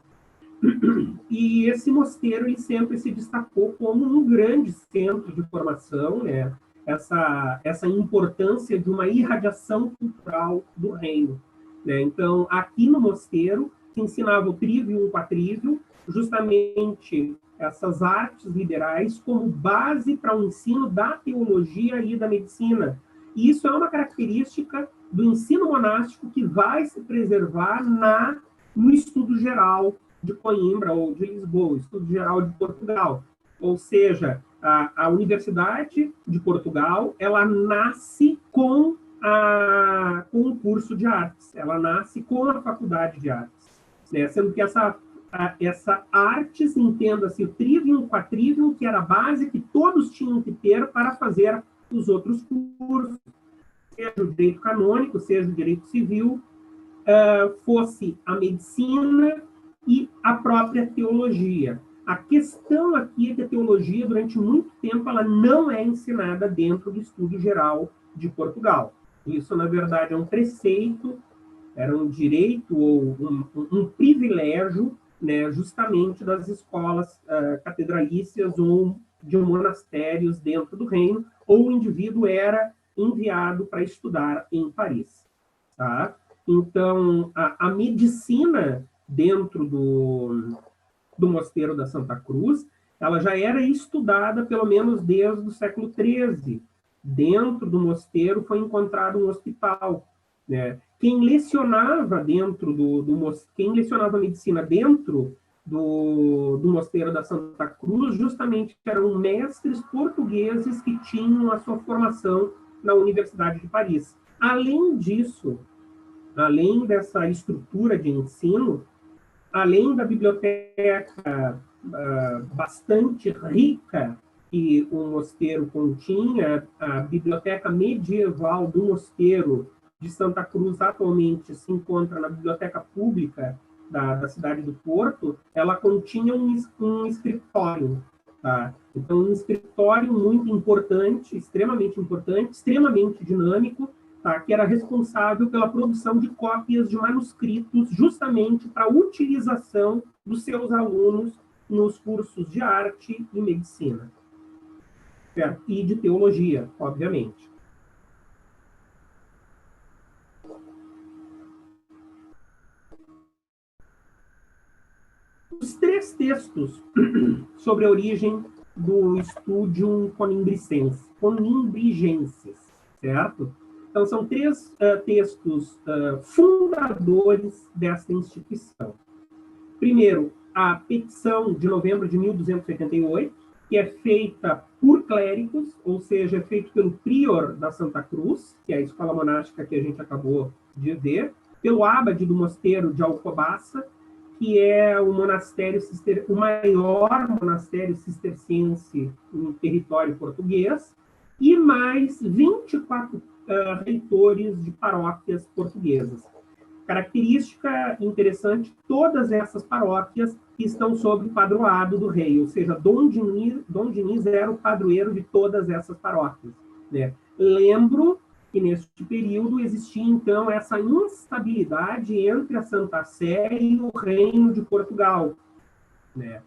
E esse mosteiro ele sempre se destacou como um grande centro de formação, né? Essa importância de uma irradiação cultural do reino. Né? Então, aqui no mosteiro, se ensinava o trivium, o quatrivium, justamente essas artes liberais como base para o ensino da teologia e da medicina. E isso é uma característica do ensino monástico que vai se preservar no estudo geral de Coimbra ou de Lisboa, estudo geral de Portugal. Ou seja, a Universidade de Portugal, ela nasce com o curso de artes, ela nasce com a faculdade de artes, né? Sendo que essa artes, entenda-se, o trivium, o quatrivium, que era a base que todos tinham que ter para fazer os outros cursos, seja o direito canônico, seja o direito civil, fosse a medicina e a própria teologia. A questão aqui é que a teologia, durante muito tempo, ela não é ensinada dentro do estudo geral de Portugal. Isso, na verdade, é um preceito, era um direito ou um privilégio, né, justamente das escolas catedralícias ou de monastérios dentro do reino, ou o indivíduo era enviado para estudar em Paris. Tá? Então, a medicina dentro do Mosteiro da Santa Cruz, ela já era estudada pelo menos desde o século XIII. Dentro do mosteiro foi encontrado um hospital. Né? Quem lecionava quem lecionava medicina dentro do Mosteiro da Santa Cruz, justamente eram mestres portugueses que tinham a sua formação na Universidade de Paris. Além disso, além dessa estrutura de ensino, além da biblioteca bastante rica que o mosteiro continha, a biblioteca medieval do mosteiro de Santa Cruz atualmente se encontra na biblioteca pública da cidade do Porto, ela continha um escritório. Tá? Então, um escritório muito importante, extremamente dinâmico, tá? Que era responsável pela produção de cópias de manuscritos, justamente para a utilização dos seus alunos nos cursos de arte e medicina. Certo? E de teologia, obviamente. Os 3 textos sobre a origem do Studium Conimbricensis, certo? Então, são 3 textos fundadores desta instituição. Primeiro, a petição de novembro de 1288, que é feita por clérigos, ou seja, é feito pelo prior da Santa Cruz, que é a escola monástica que a gente acabou de ver, pelo abade do mosteiro de Alcobaça, que é o maior monastério cisterciense em território português, e mais 24 reitores de paróquias portuguesas. Característica interessante, todas essas paróquias estão sob o padroado do rei, ou seja, Dom Diniz era o padroeiro de todas essas paróquias, né? Lembro que neste período existia, então, essa instabilidade entre a Santa Sé e o Reino de Portugal, né?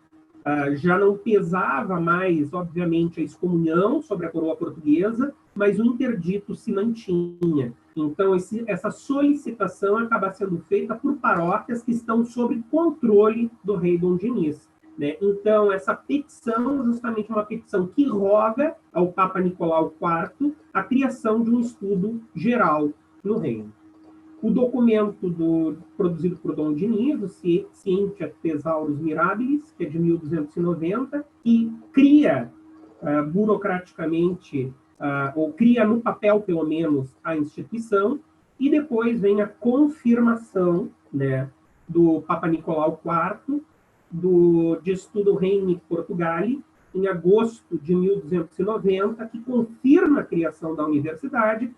Já não pesava mais, obviamente, a excomunhão sobre a coroa portuguesa, mas o interdito se mantinha. Então, essa solicitação acaba sendo feita por paróquias que estão sob controle do rei Dom Diniz, né? Então, essa petição, justamente uma petição que roga ao Papa Nicolau IV a criação de um estudo geral no reino. O documento produzido por Dom Diniz, o Scientia Thesaurus Mirabilis, que é de 1290, e cria burocraticamente, ou cria no papel, pelo menos, a instituição, e depois vem a confirmação, né, do Papa Nicolau IV, de Studo Reini Portugali, em agosto de 1290, que confirma a criação da universidade,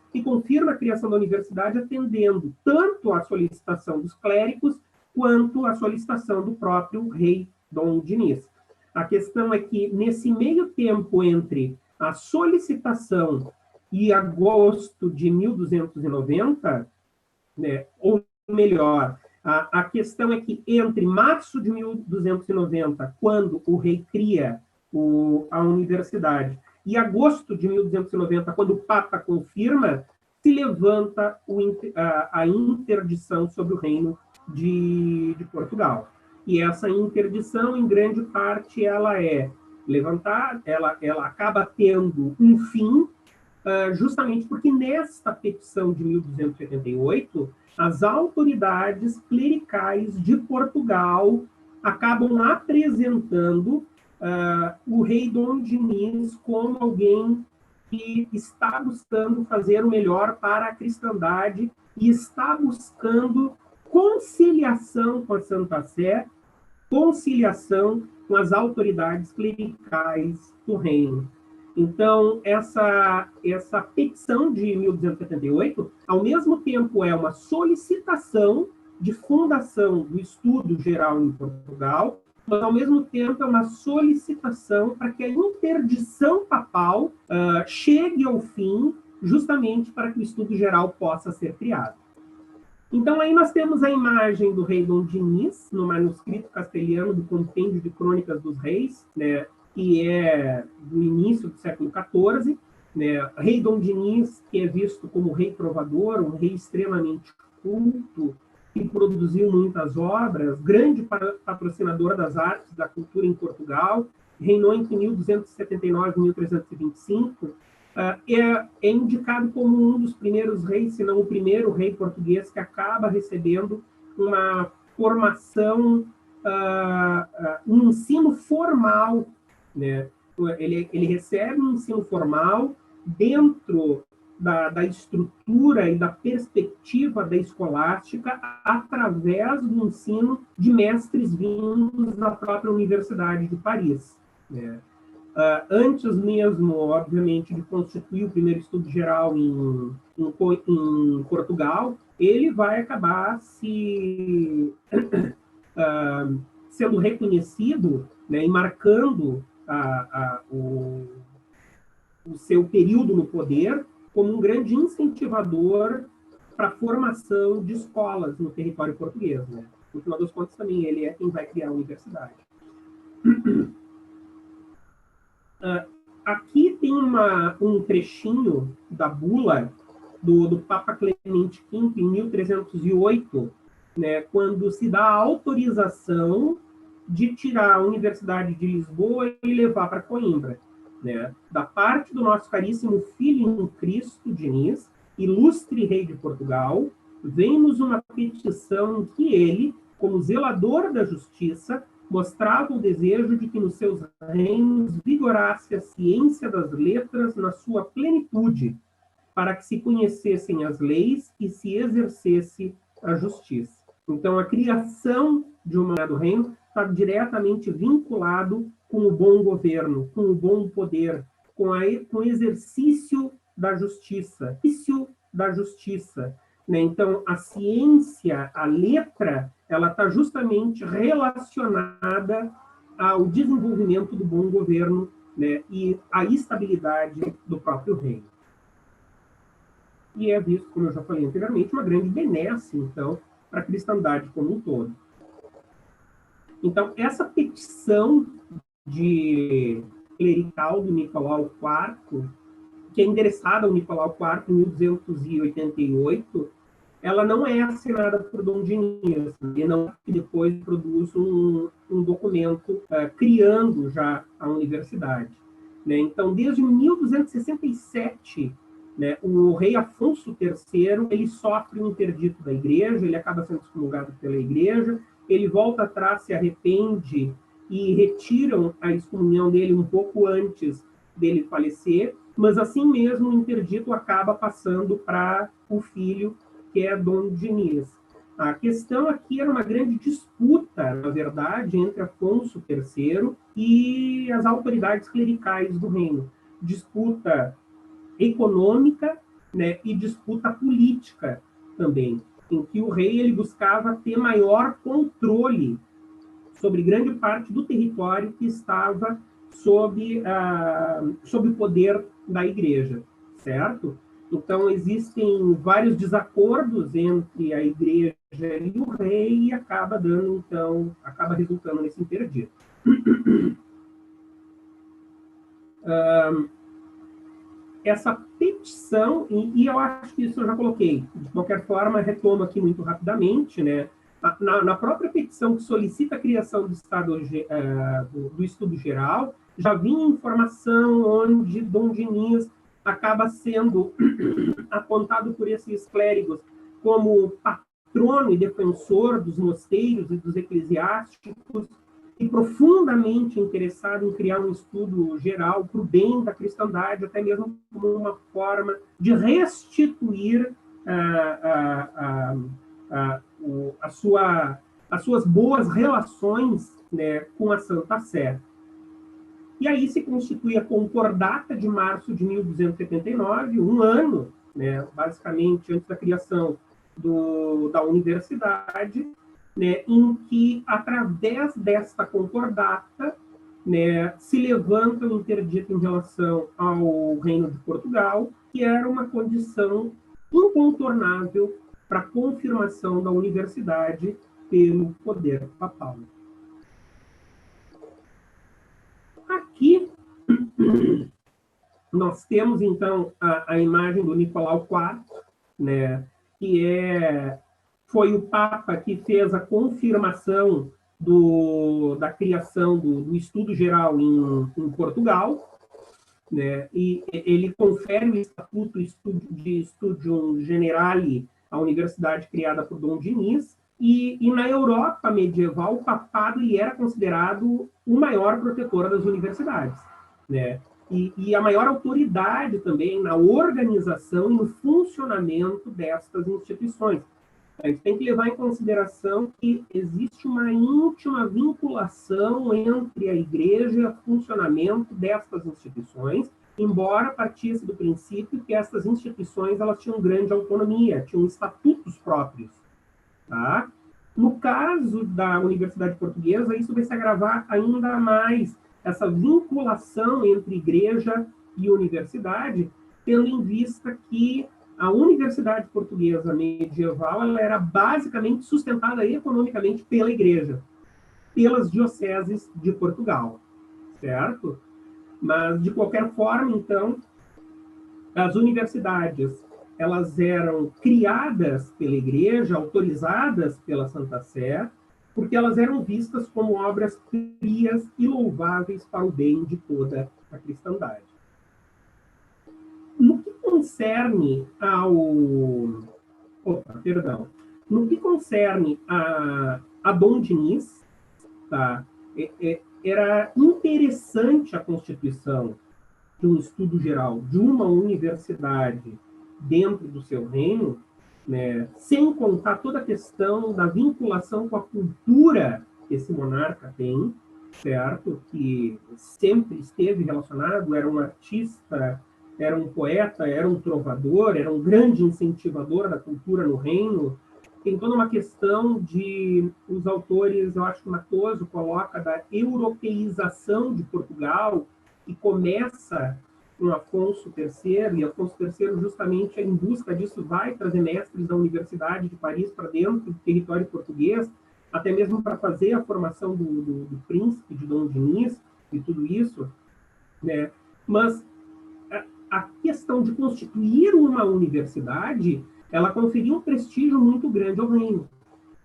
atendendo tanto à solicitação dos clérigos, quanto à solicitação do próprio rei Dom Diniz. A questão é que, nesse meio tempo entre a solicitação e agosto de 1290, né, ou melhor, a questão é que entre março de 1290, quando o rei cria a universidade, e agosto de 1290, quando o Papa confirma, se levanta a interdição sobre o reino de Portugal. E essa interdição, em grande parte, ela é levantada, ela acaba tendo um fim, justamente porque nesta petição de 1288, as autoridades clericais de Portugal acabam apresentando o rei Dom Diniz como alguém que está buscando fazer o melhor para a cristandade e está buscando conciliação com a Santa Sé, conciliação com as autoridades clericais do reino. Então, essa petição de 1278, ao mesmo tempo, é uma solicitação de fundação do estudo geral em Portugal, mas, ao mesmo tempo, é uma solicitação para que a interdição papal chegue ao fim, justamente para que o estudo geral possa ser criado. Então, aí nós temos a imagem do rei Dom Diniz, no manuscrito castelhano do Compêndio de Crônicas dos Reis, né, que é do início do século XIV. Né, rei Dom Diniz, que é visto como rei trovador, um rei extremamente culto, que produziu muitas obras, grande patrocinador das artes, da cultura em Portugal, reinou entre 1279 e 1325, é indicado como um dos primeiros reis, se não o primeiro rei português que acaba recebendo uma formação, um ensino formal, né? Ele recebe um ensino formal dentro da estrutura e da perspectiva da escolástica através do ensino de mestres vindos da própria Universidade de Paris, né? Antes mesmo, obviamente, de constituir o primeiro estudo geral em Portugal, ele vai acabar sendo reconhecido, né, e marcando o seu período no poder como um grande incentivador para a formação de escolas no território português, né? No final das contas, também ele é quem vai criar a universidade. Aqui tem um trechinho da bula do Papa Clemente V, em 1308, né, quando se dá a autorização de tirar a Universidade de Lisboa e levar para Coimbra, né? Da parte do nosso caríssimo filho em Cristo, Diniz, ilustre rei de Portugal, vem-nos uma petição em que ele, como zelador da justiça, mostrava o desejo de que nos seus reinos vigorasse a ciência das letras na sua plenitude, para que se conhecessem as leis e se exercesse a justiça. Então, a criação de um do reino está diretamente vinculado com o bom governo, com o bom poder, com o exercício da justiça, né? Então, a ciência, a letra, ela está justamente relacionada ao desenvolvimento do bom governo, né? E à estabilidade do próprio reino. E é visto, como eu já falei anteriormente, uma grande benesse, então, para a cristandade como um todo. Então, essa petição de clerical do Nicolau IV, que é endereçada ao Nicolau IV em 1288, ela não é assinada por Dom Diniz, e não que depois produz um documento criando já a universidade. Né? Então, desde 1267, né, o rei Afonso III, ele sofre um interdito da igreja, ele acaba sendo excomungado pela igreja, ele volta atrás, se arrepende e retiram a excomunhão dele um pouco antes dele falecer, mas assim mesmo o interdito acaba passando para o filho, que é Dom Diniz. A questão aqui era uma grande disputa, na verdade, entre Afonso III e as autoridades clericais do reino. Disputa econômica, né, e disputa política também, em que o rei ele buscava ter maior controle sobre grande parte do território que estava sob o poder da igreja, certo? Então, existem vários desacordos entre a igreja e o rei e acaba resultando nesse interdito. Essa petição, e eu acho que isso eu já coloquei, de qualquer forma, retomo aqui muito rapidamente, né? Na própria petição que solicita a criação do Estado do Estudo Geral, já vinha informação onde Dom Diniz acaba sendo apontado por esses clérigos como patrono e defensor dos mosteiros e dos eclesiásticos, e profundamente interessado em criar um estudo geral para o bem da cristandade, até mesmo como uma forma de restituir as suas boas relações, né, com a Santa Sé. E aí se constitui a Concordata de março de 1279, um ano, né, basicamente antes da criação da universidade, né, em que, através desta concordata, né, se levanta o interdito em relação ao Reino de Portugal, que era uma condição incontornável para a confirmação da universidade pelo poder papal. Aqui, nós temos, então, a imagem do Nicolau IV, né, que foi o Papa que fez a confirmação da criação do Estudo Geral em Portugal, né? E ele confere o Estatuto de Studium Generale à universidade criada por Dom Diniz, e na Europa medieval, o papado era considerado o maior protetor das universidades, né? E a maior autoridade também na organização e no funcionamento destas instituições. A gente tem que levar em consideração que existe uma íntima vinculação entre a igreja e o funcionamento destas instituições, embora partisse do princípio que essas instituições elas tinham grande autonomia, tinham estatutos próprios. Tá? No caso da Universidade Portuguesa, isso vai se agravar ainda mais, essa vinculação entre igreja e universidade, tendo em vista que a Universidade Portuguesa medieval ela era basicamente sustentada economicamente pela igreja, pelas dioceses de Portugal, certo? Mas, de qualquer forma, então, as universidades elas eram criadas pela igreja, autorizadas pela Santa Sé, porque elas eram vistas como obras pias e louváveis para o bem de toda a cristandade. No que concerne no que concerne a Dom Diniz, tá? era interessante a constituição de um estudo geral de uma universidade dentro do seu reino, né, sem contar toda a questão da vinculação com a cultura que esse monarca tem, certo? Que sempre esteve relacionado, era um artista, era um poeta, era um trovador, era um grande incentivador da cultura no reino. Tem toda uma questão de, os autores, eu acho que Matoso coloca, da europeização de Portugal, e começa com Afonso III, e Afonso III, justamente em busca disso, vai trazer mestres da Universidade de Paris para dentro do território português, até mesmo para fazer a formação do príncipe, de Dom Dinis, e tudo isso, né? Mas a questão de constituir uma universidade, ela conferia um prestígio muito grande ao reino,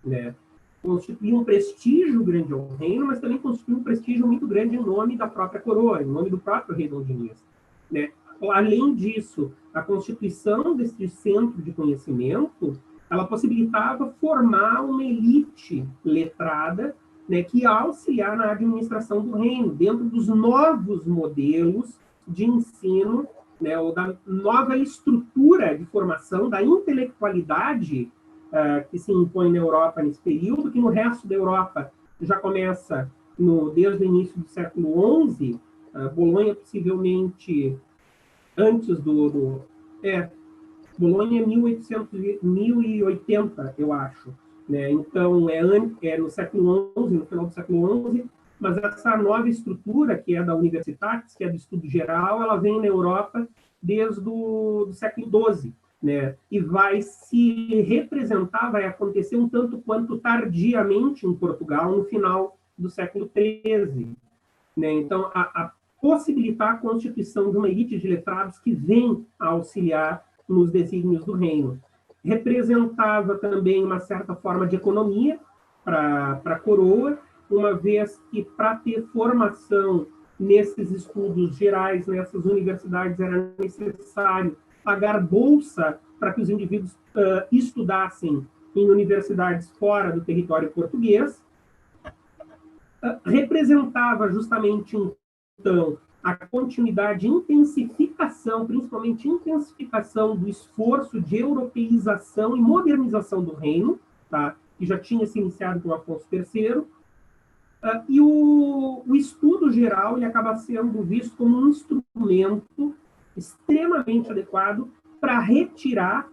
né? Constituía um prestígio grande ao reino, mas também constituía um prestígio muito grande em nome da própria coroa, em nome do próprio rei Dom Dinis, né? Além disso, a constituição desse centro de conhecimento, ela possibilitava formar uma elite letrada, né, que ia auxiliar na administração do reino, dentro dos novos modelos de ensino, né, ou da nova estrutura de formação, da intelectualidade que se impõe na Europa nesse período, que no resto da Europa já começa desde o início do século XI, Bolonha possivelmente antes Bolonha é 1080, eu acho, né? Então, é no século XI, no final do século XI, mas essa nova estrutura, que é da Universitatis, que é do estudo geral, ela vem na Europa desde o século XII, né? E vai se representar, vai acontecer um tanto quanto tardiamente em Portugal, no final do século XIII, né? Então, a possibilitar a constituição de uma elite de letrados que vem a auxiliar nos desígnios do reino. Representava também uma certa forma de economia para a coroa, uma vez que, para ter formação nesses estudos gerais, nessas universidades, era necessário pagar bolsa para que os indivíduos estudassem em universidades fora do território português. Representava justamente, então, a continuidade, intensificação, principalmente intensificação do esforço de europeização e modernização do reino, tá? Que já tinha se iniciado com Afonso III, e o estudo geral ele acaba sendo visto como um instrumento extremamente adequado para retirar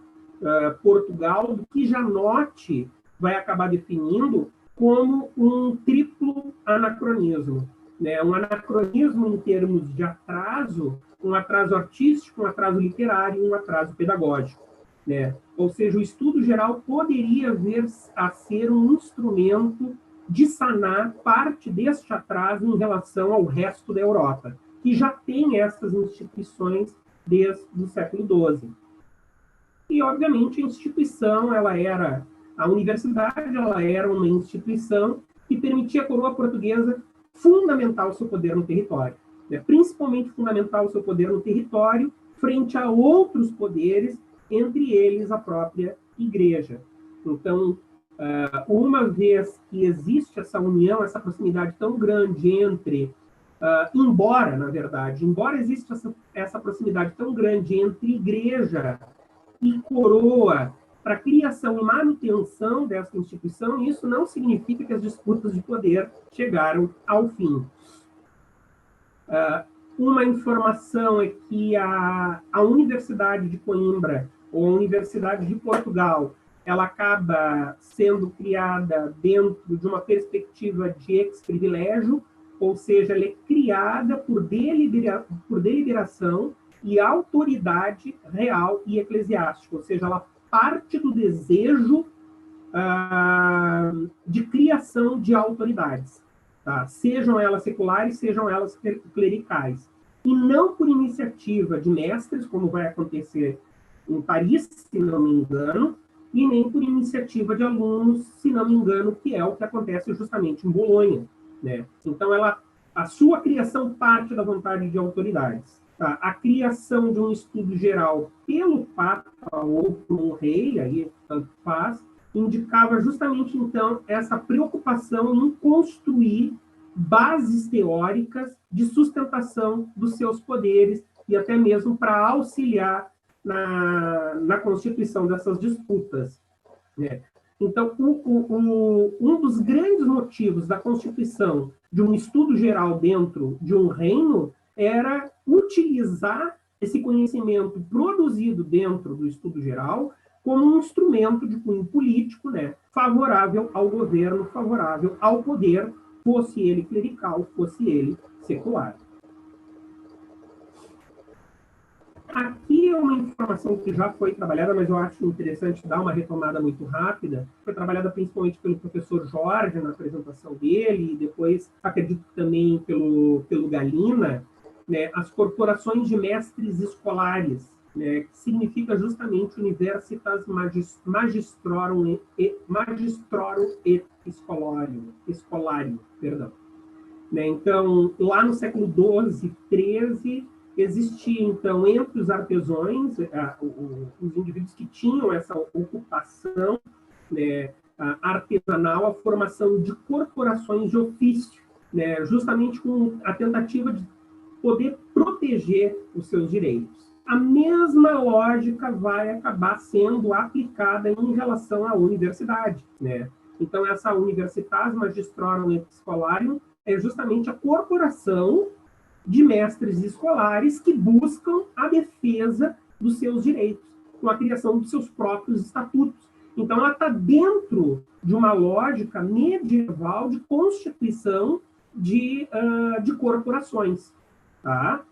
Portugal do que Janotte vai acabar definindo como um triplo anacronismo, né? Um anacronismo em termos de atraso, um atraso artístico, um atraso literário e um atraso pedagógico, né? Ou seja, o estudo geral poderia vir a ser um instrumento de sanar parte deste atraso em relação ao resto da Europa, que já tem essas instituições desde o século XII. E, obviamente, a instituição, a universidade, ela era uma instituição que permitia à coroa portuguesa fundamentar o seu poder no território, né? Principalmente fundamentar o seu poder no território frente a outros poderes, entre eles a própria igreja. Então, uma vez que existe essa união, essa proximidade tão grande entre, embora exista essa proximidade tão grande entre igreja e coroa para a criação e manutenção dessa instituição, isso não significa que as disputas de poder chegaram ao fim. Uma informação é que a Universidade de Coimbra, ou a Universidade de Portugal, ela acaba sendo criada dentro de uma perspectiva de ex-privilégio, ou seja, ela é criada por deliberação e autoridade real e eclesiástica, ou seja, ela parte do desejo de criação de autoridades, tá? Sejam elas seculares, sejam elas clericais. E não por iniciativa de mestres, como vai acontecer em Paris, se não me engano, e nem por iniciativa de alunos, se não me engano, que é o que acontece justamente em Bolonha, né? Então, a sua criação parte da vontade de autoridades. Tá? A criação de um estudo geral pelo Papa ou por um rei, aí tanto faz, indicava justamente, então, essa preocupação em construir bases teóricas de sustentação dos seus poderes e até mesmo para auxiliar na constituição dessas disputas, né? Então, um dos grandes motivos da constituição de um estudo geral dentro de um reino era utilizar esse conhecimento produzido dentro do estudo geral como um instrumento de cunho político, né, favorável ao governo, favorável ao poder, fosse ele clerical, fosse ele secular. Aqui é uma informação que já foi trabalhada, mas eu acho interessante dar uma retomada muito rápida. Foi trabalhada principalmente pelo professor Jorge na apresentação dele, e depois, acredito também pelo Galina, né, as corporações de mestres escolares, né, que significa justamente Universitas Magistrorum et Scholarium, perdão. Né, então, lá no século XII, XIII, existia, então, entre os artesãos, os indivíduos que tinham essa ocupação, né, artesanal, a formação de corporações de ofício, né, justamente com a tentativa de poder proteger os seus direitos. A mesma lógica vai acabar sendo aplicada em relação à universidade, né? Então, essa Universitas Magistrorum et Scholarium é justamente a corporação de mestres escolares que buscam a defesa dos seus direitos, com a criação dos seus próprios estatutos. Então, ela está dentro de uma lógica medieval de constituição de corporações. Tá?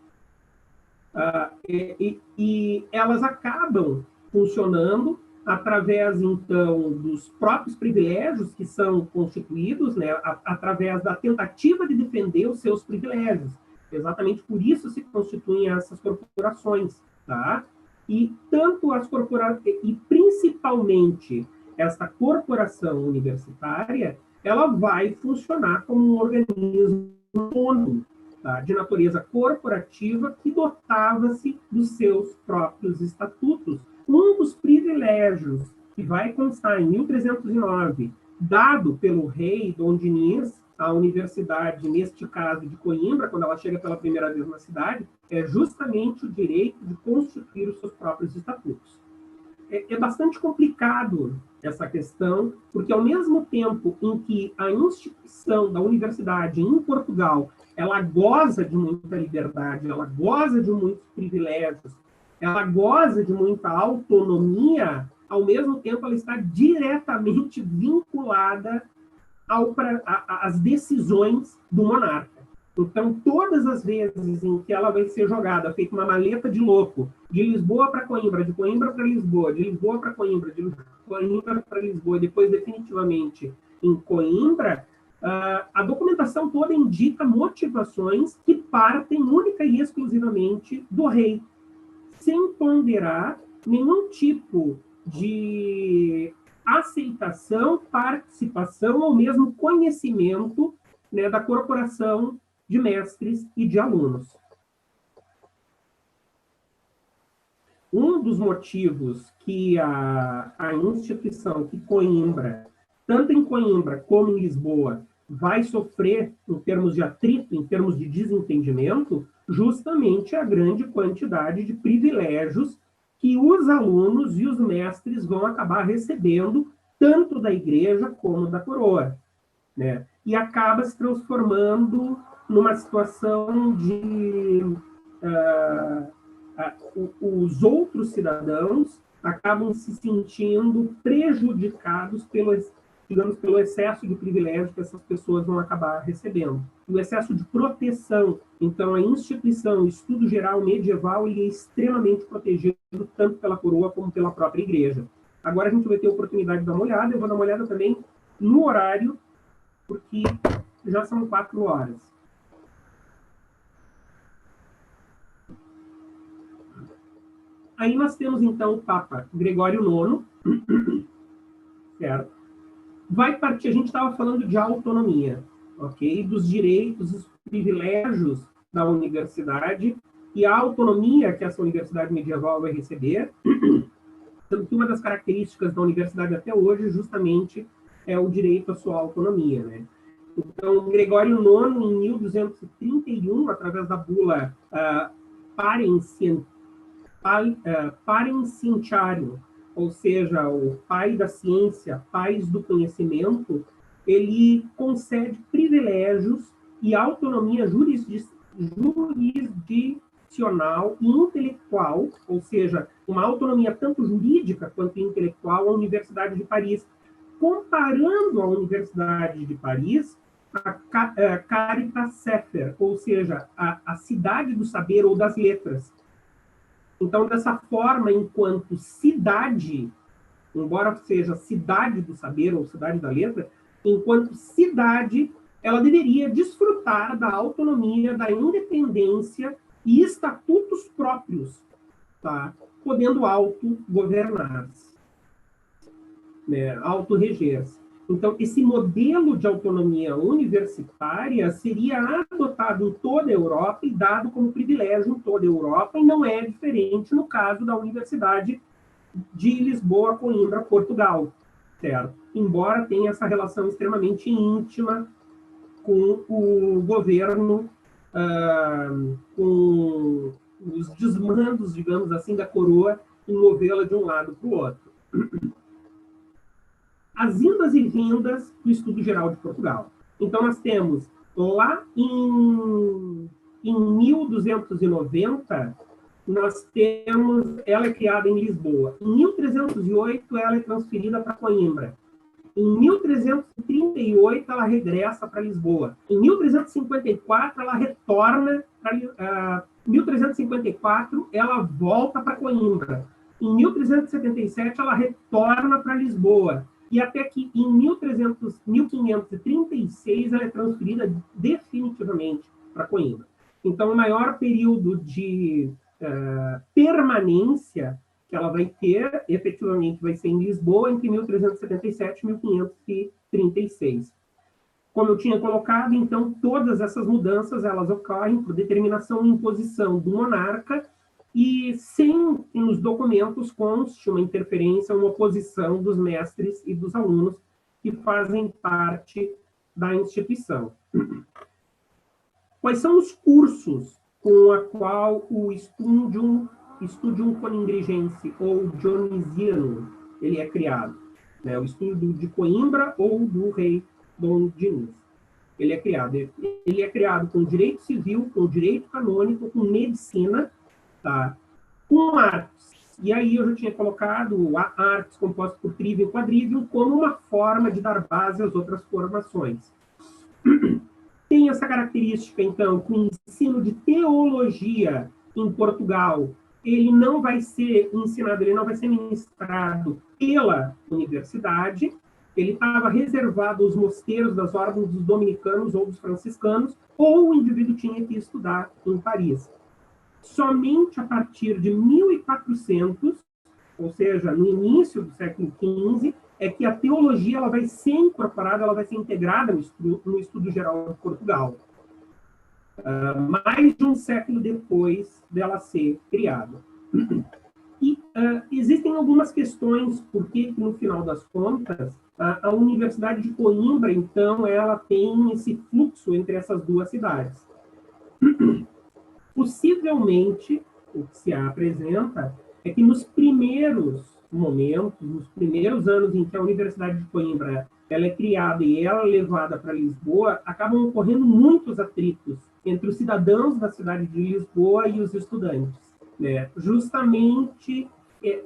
E elas acabam funcionando através, então, dos próprios privilégios que são constituídos, né, através da tentativa de defender os seus privilégios. Exatamente por isso se constituem essas corporações. Tá? E tanto as corporações, e principalmente esta corporação universitária, ela vai funcionar como um organismo autônomo, tá? De natureza corporativa, que dotava-se dos seus próprios estatutos. Um dos privilégios que vai constar em 1309, dado pelo rei Dom Dinis, à universidade, neste caso de Coimbra, quando ela chega pela primeira vez na cidade, é justamente o direito de constituir os seus próprios estatutos. É bastante complicado essa questão, porque ao mesmo tempo em que a instituição da universidade em Portugal, ela goza de muita liberdade, ela goza de muitos privilégios, ela goza de muita autonomia, ao mesmo tempo ela está diretamente vinculada às decisões do monarca. Então, todas as vezes em que ela vai ser jogada, feita uma maleta de louco, de Lisboa para Coimbra, de Coimbra para Lisboa, de Lisboa para Coimbra, de Coimbra para Lisboa, e depois definitivamente em Coimbra, a documentação toda indica motivações que partem única e exclusivamente do rei, sem ponderar nenhum tipo de aceitação, participação ou mesmo conhecimento, né, da corporação de mestres e de alunos. Um dos motivos que a instituição que Coimbra, tanto em Coimbra como em Lisboa, vai sofrer em termos de atrito, em termos de desentendimento, justamente a grande quantidade de privilégios que os alunos e os mestres vão acabar recebendo, tanto da igreja como da coroa, né? E acaba se transformando numa situação de os outros cidadãos acabam se sentindo prejudicados pelo excesso de privilégio que essas pessoas vão acabar recebendo. O excesso de proteção. Então, a instituição, o estudo geral medieval, ele é extremamente protegido tanto pela coroa como pela própria igreja. Agora a gente vai ter a oportunidade de dar uma olhada. Eu vou dar uma olhada também no horário, porque já são 4 horas. Aí nós temos, então, o Papa Gregório IX, certo? Vai partir, a gente estava falando de autonomia, ok? Dos direitos, dos privilégios da universidade e a autonomia que essa universidade medieval vai receber. Tanto que uma das características da universidade até hoje, justamente, é o direito à sua autonomia, né? Então, Gregório IX, em 1231, através da bula Parenscientiarum, ou seja, o pai da ciência, pais do conhecimento, ele concede privilégios e autonomia jurisdicional e intelectual, ou seja, uma autonomia tanto jurídica quanto intelectual à Universidade de Paris, comparando a Universidade de Paris a Caritas Sefer, ou seja, a cidade do saber ou das letras. Então, dessa forma, enquanto cidade, embora seja cidade do saber ou cidade da letra, enquanto cidade, ela deveria desfrutar da autonomia, da independência e estatutos próprios, tá? Podendo autogovernar-se, né? Autorreger-se. Então, esse modelo de autonomia universitária seria adotado em toda a Europa e dado como privilégio em toda a Europa, e não é diferente no caso da Universidade de Lisboa, Coimbra, Portugal, certo? Embora tenha essa relação extremamente íntima com o governo, com os desmandos, digamos assim, da coroa, e movê-la de um lado para o outro. As indas e vindas do Estudo Geral de Portugal. Então, nós temos, lá em 1290, nós temos, ela é criada em Lisboa. Em 1308, ela é transferida para Coimbra. Em 1338, ela regressa para Lisboa. Em 1354, ela retorna para... 1354, ela volta para Coimbra. Em 1377, ela retorna para Lisboa. E até que em 1536 ela é transferida definitivamente para Coimbra. Então, o maior período de permanência que ela vai ter, efetivamente, vai ser em Lisboa, entre 1377 e 1536. Como eu tinha colocado, então, todas essas mudanças, elas ocorrem por determinação e imposição do monarca, e sem que nos documentos conste uma interferência, uma oposição dos mestres e dos alunos que fazem parte da instituição. Quais são os cursos com a qual o Studium Coningrigense ou Dionisiano ele é criado? Né? O estudo de Coimbra ou do rei Dom Diniz. Ele é criado com direito civil, com direito canônico, com medicina, tá? Com artes. E aí eu já tinha colocado a artes composta por trivium e quadrivium como uma forma de dar base às outras formações. Tem essa característica, então, que o ensino de teologia em Portugal, ele não vai ser ensinado, ele não vai ser ministrado pela universidade, ele estava reservado aos mosteiros das ordens dos dominicanos ou dos franciscanos, ou o indivíduo tinha que estudar em Paris. Somente a partir de 1400, ou seja, no início do século XV, é que a teologia ela vai ser incorporada, ela vai ser integrada no Estudo Geral de Portugal. Mais de um século depois dela ser criada. E existem algumas questões, porque, no final das contas, a Universidade de Coimbra, então, ela tem esse fluxo entre essas duas cidades. Possivelmente, o que se apresenta é que nos primeiros momentos, nos primeiros anos em que a Universidade de Coimbra ela é criada e ela é levada para Lisboa, acabam ocorrendo muitos atritos entre os cidadãos da cidade de Lisboa e os estudantes, né? Justamente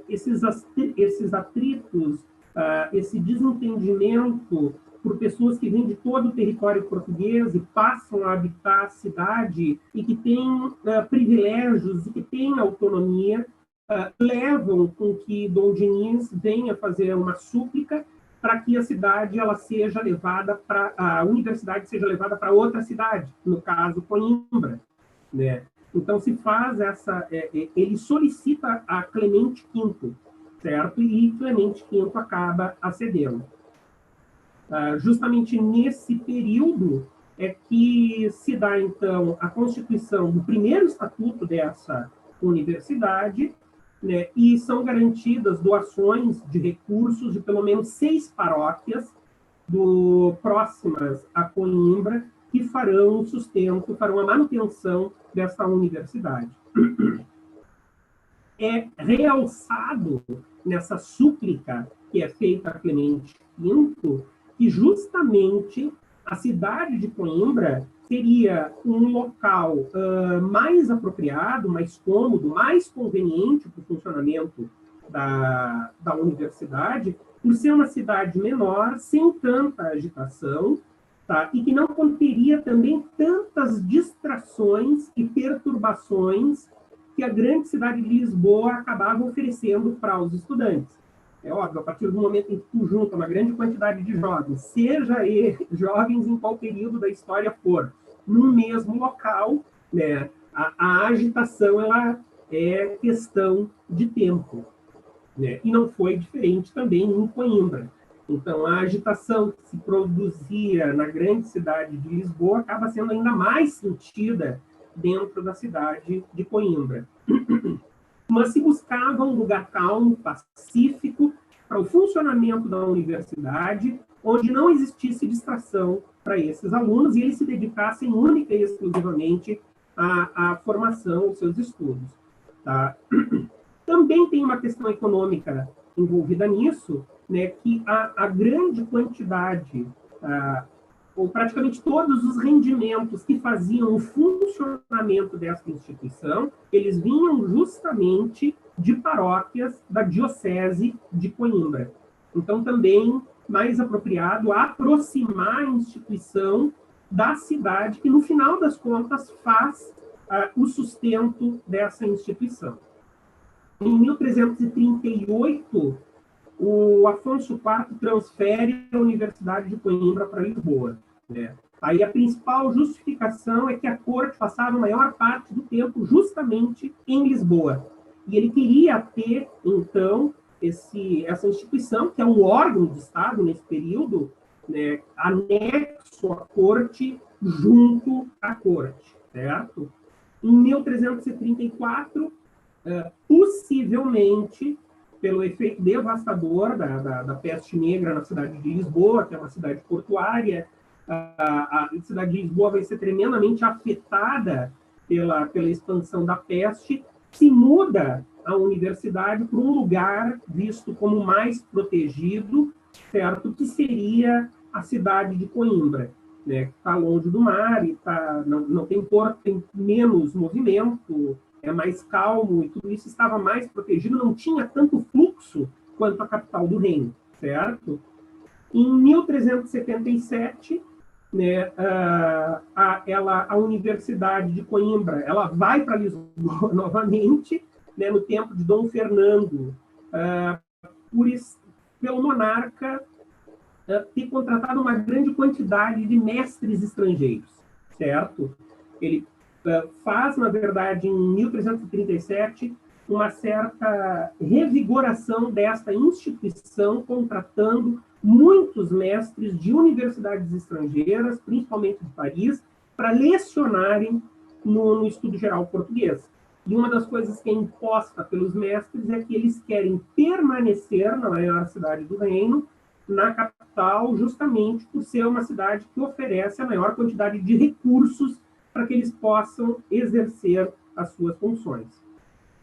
esses atritos, esse desentendimento por pessoas que vêm de todo o território português e passam a habitar a cidade e que têm privilégios e que têm autonomia, levam com que Dom Diniz venha fazer uma súplica para que a cidade ela seja levada para a universidade seja levada para outra cidade, no caso Coimbra, né? Então se faz ele solicita a Clemente V, certo? E Clemente V acaba acedendo. Justamente nesse período é que se dá, então, a constituição do primeiro estatuto dessa universidade, né, e são garantidas doações de recursos de pelo menos 6 paróquias próximas a Coimbra, que farão o sustento, farão a manutenção dessa universidade. É realçado nessa súplica que é feita a Clemente V, que justamente a cidade de Coimbra seria um local mais apropriado, mais cômodo, mais conveniente para o funcionamento da universidade, por ser uma cidade menor, sem tanta agitação, tá? E que não conteria também tantas distrações e perturbações que a grande cidade de Lisboa acabava oferecendo para os estudantes. É óbvio, a partir do momento em que tu junta uma grande quantidade de jovens, seja jovens em qual período da história for, no mesmo local, né, a agitação ela é questão de tempo. Né? E não foi diferente também em Coimbra. Então, a agitação que se produzia na grande cidade de Lisboa acaba sendo ainda mais sentida dentro da cidade de Coimbra. Mas se buscava um lugar calmo, pacífico, para o funcionamento da universidade, onde não existisse distração para esses alunos e eles se dedicassem única e exclusivamente à formação, aos seus estudos. Tá? Também tem uma questão econômica envolvida nisso, né, que a grande quantidade, ou praticamente todos os rendimentos que faziam o funcionamento dessa instituição, eles vinham justamente de paróquias da Diocese de Coimbra. Então, também mais apropriado aproximar a instituição da cidade, que, no final das contas, faz o sustento dessa instituição. Em 1338, o Afonso IV transfere a Universidade de Coimbra para Lisboa. Né? Aí a principal justificação é que a corte passava a maior parte do tempo justamente em Lisboa. E ele queria ter, então, essa instituição, que é um órgão de Estado nesse período, né, anexo à corte, junto à corte. Certo? Em 1334, possivelmente, pelo efeito devastador da peste negra na cidade de Lisboa, que é uma cidade portuária, a cidade de Lisboa vai ser tremendamente afetada pela expansão da peste, se muda a universidade para um lugar visto como mais protegido, certo? Que seria a cidade de Coimbra, né? Que está longe do mar e não tem porto, tem menos movimento, é mais calmo, e tudo isso estava mais protegido, não tinha tanto fluxo quanto a capital do reino, certo? Em 1377, né, a Universidade de Coimbra, ela vai para Lisboa novamente, né, no tempo de Dom Fernando, pelo monarca ter contratado uma grande quantidade de mestres estrangeiros, certo? Ele faz, na verdade, em 1337, uma certa revigoração desta instituição, contratando muitos mestres de universidades estrangeiras, principalmente de Paris, para lecionarem no estudo geral português. E uma das coisas que é imposta pelos mestres é que eles querem permanecer na maior cidade do reino, na capital, justamente por ser uma cidade que oferece a maior quantidade de recursos para que eles possam exercer as suas funções.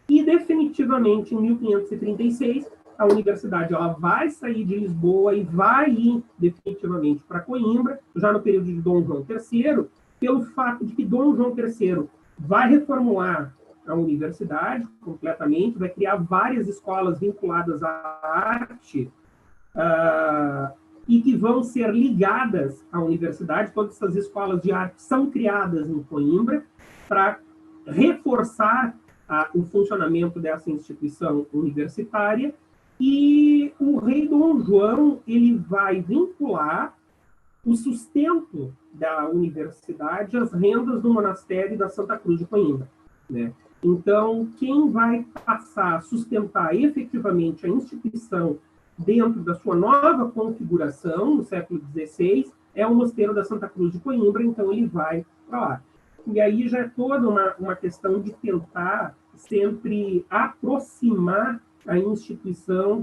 E, definitivamente, em 1536, a universidade ela vai sair de Lisboa e vai ir definitivamente para Coimbra, já no período de Dom João III, pelo fato de que Dom João III vai reformular a universidade completamente, vai criar várias escolas vinculadas à arte, e que vão ser ligadas à universidade. Todas essas escolas de arte são criadas em Coimbra para reforçar o funcionamento dessa instituição universitária, e o rei Dom João ele vai vincular o sustento da universidade às rendas do monastério da Santa Cruz de Coimbra, né? Então, quem vai passar a sustentar efetivamente a instituição dentro da sua nova configuração, no século XVI, é o Mosteiro da Santa Cruz de Coimbra, então ele vai para lá. E aí já é toda uma questão de tentar sempre aproximar a instituição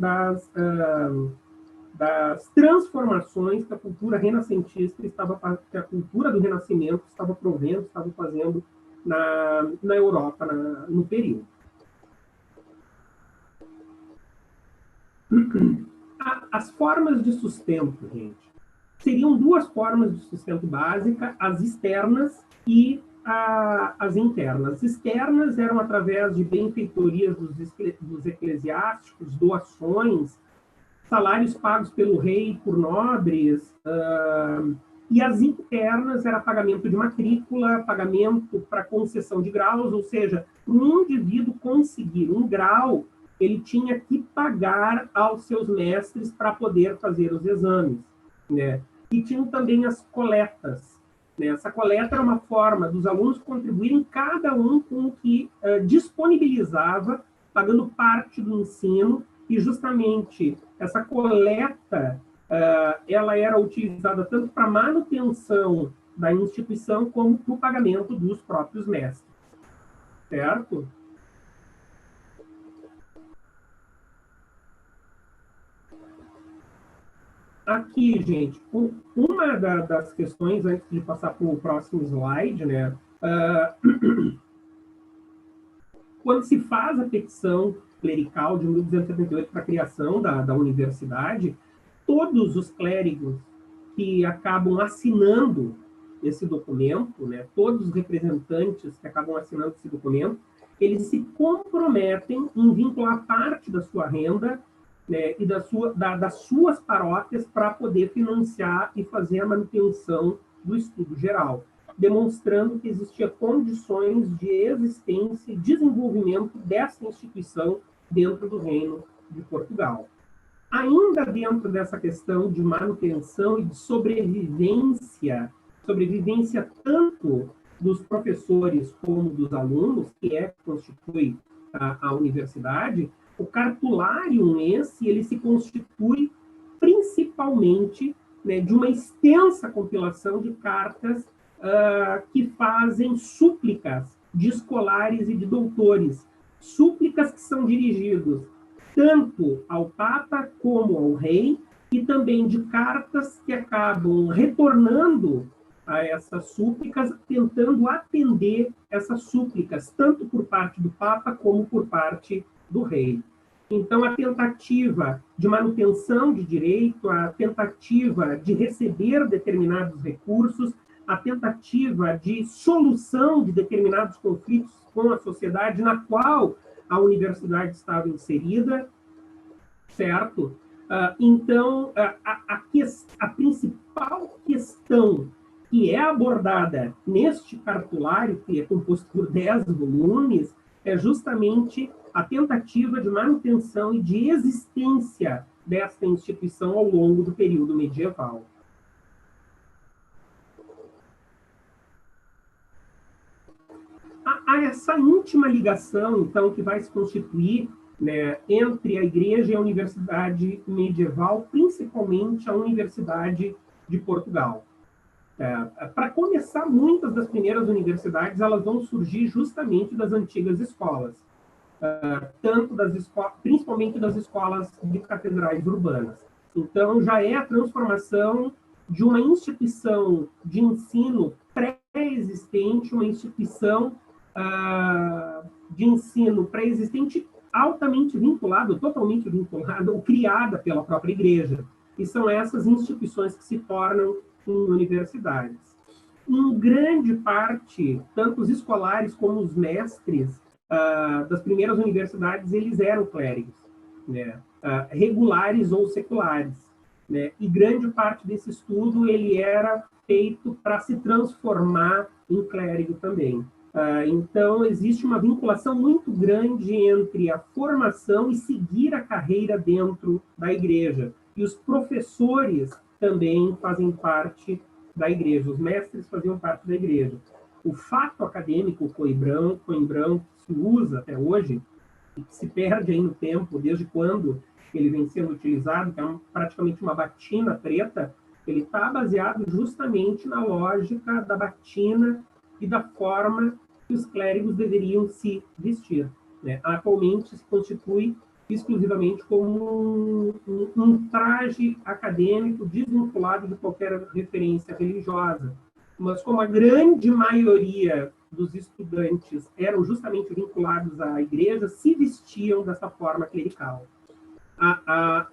das transformações que a cultura renascentista que a cultura do Renascimento estava provendo, estava fazendo na Europa no período. As formas de sustento, gente, seriam duas formas de sustento básica, as externas e as internas. As externas eram através de benfeitorias dos eclesiásticos, doações, salários pagos pelo rei por nobres, e as internas era pagamento de matrícula, pagamento para concessão de graus, ou seja, para um indivíduo conseguir um grau, ele tinha que pagar aos seus mestres para poder fazer os exames, né? E tinham também as coletas, né? Essa coleta era uma forma dos alunos contribuírem cada um com o que disponibilizava, pagando parte do ensino, e justamente essa coleta ela era utilizada tanto para manutenção da instituição como para o pagamento dos próprios mestres, certo? Aqui, gente, uma das questões, antes de passar para o próximo slide, né? Quando se faz a petição clerical de 1278 para a criação da universidade, todos os clérigos que acabam assinando esse documento, né, todos os representantes que acabam assinando esse documento, eles se comprometem em vincular parte da sua renda, né, e das suas paróquias para poder financiar e fazer a manutenção do estudo geral, demonstrando que existia condições de existência e desenvolvimento dessa instituição dentro do Reino de Portugal. Ainda dentro dessa questão de manutenção e de sobrevivência tanto dos professores como dos alunos, que constitui a universidade, o cartulário ele se constitui principalmente, né, de uma extensa compilação de cartas que fazem súplicas de escolares e de doutores, súplicas que são dirigidas tanto ao Papa como ao Rei, e também de cartas que acabam retornando a essas súplicas, tentando atender essas súplicas, tanto por parte do Papa como por parte do Rei. Então, a tentativa de manutenção de direito, a tentativa de receber determinados recursos, a tentativa de solução de determinados conflitos com a sociedade na qual a universidade estava inserida, certo? Então, a principal questão que é abordada neste cartulário, que é composto por 10 volumes, é justamente a tentativa de manutenção e de existência desta instituição ao longo do período medieval. Há essa íntima ligação, então, que vai se constituir, né, entre a Igreja e a Universidade medieval, principalmente a Universidade de Portugal. Para começar, muitas das primeiras universidades elas vão surgir justamente das antigas escolas, principalmente das escolas de catedrais urbanas. Então, já é a transformação de uma instituição de ensino pré-existente, uma instituição de ensino pré-existente altamente vinculada, totalmente vinculada ou criada pela própria Igreja. E são essas instituições que se tornam em universidades. Em grande parte, tanto os escolares como os mestres das primeiras universidades, eles eram clérigos, né? Regulares ou seculares, né? E grande parte desse estudo ele era feito para se transformar em clérigo também. Então, existe uma vinculação muito grande entre a formação e seguir a carreira dentro da igreja. E os professores também fazem parte da igreja, os mestres faziam parte da igreja. O fato acadêmico coimbrão, que se usa até hoje, e que se perde aí no tempo, desde quando ele vem sendo utilizado, que é praticamente uma batina preta, ele está baseado justamente na lógica da batina e da forma que os clérigos deveriam se vestir, né? Atualmente se constitui exclusivamente como um traje acadêmico desvinculado de qualquer referência religiosa. Mas como a grande maioria dos estudantes eram justamente vinculados à igreja, se vestiam dessa forma clerical.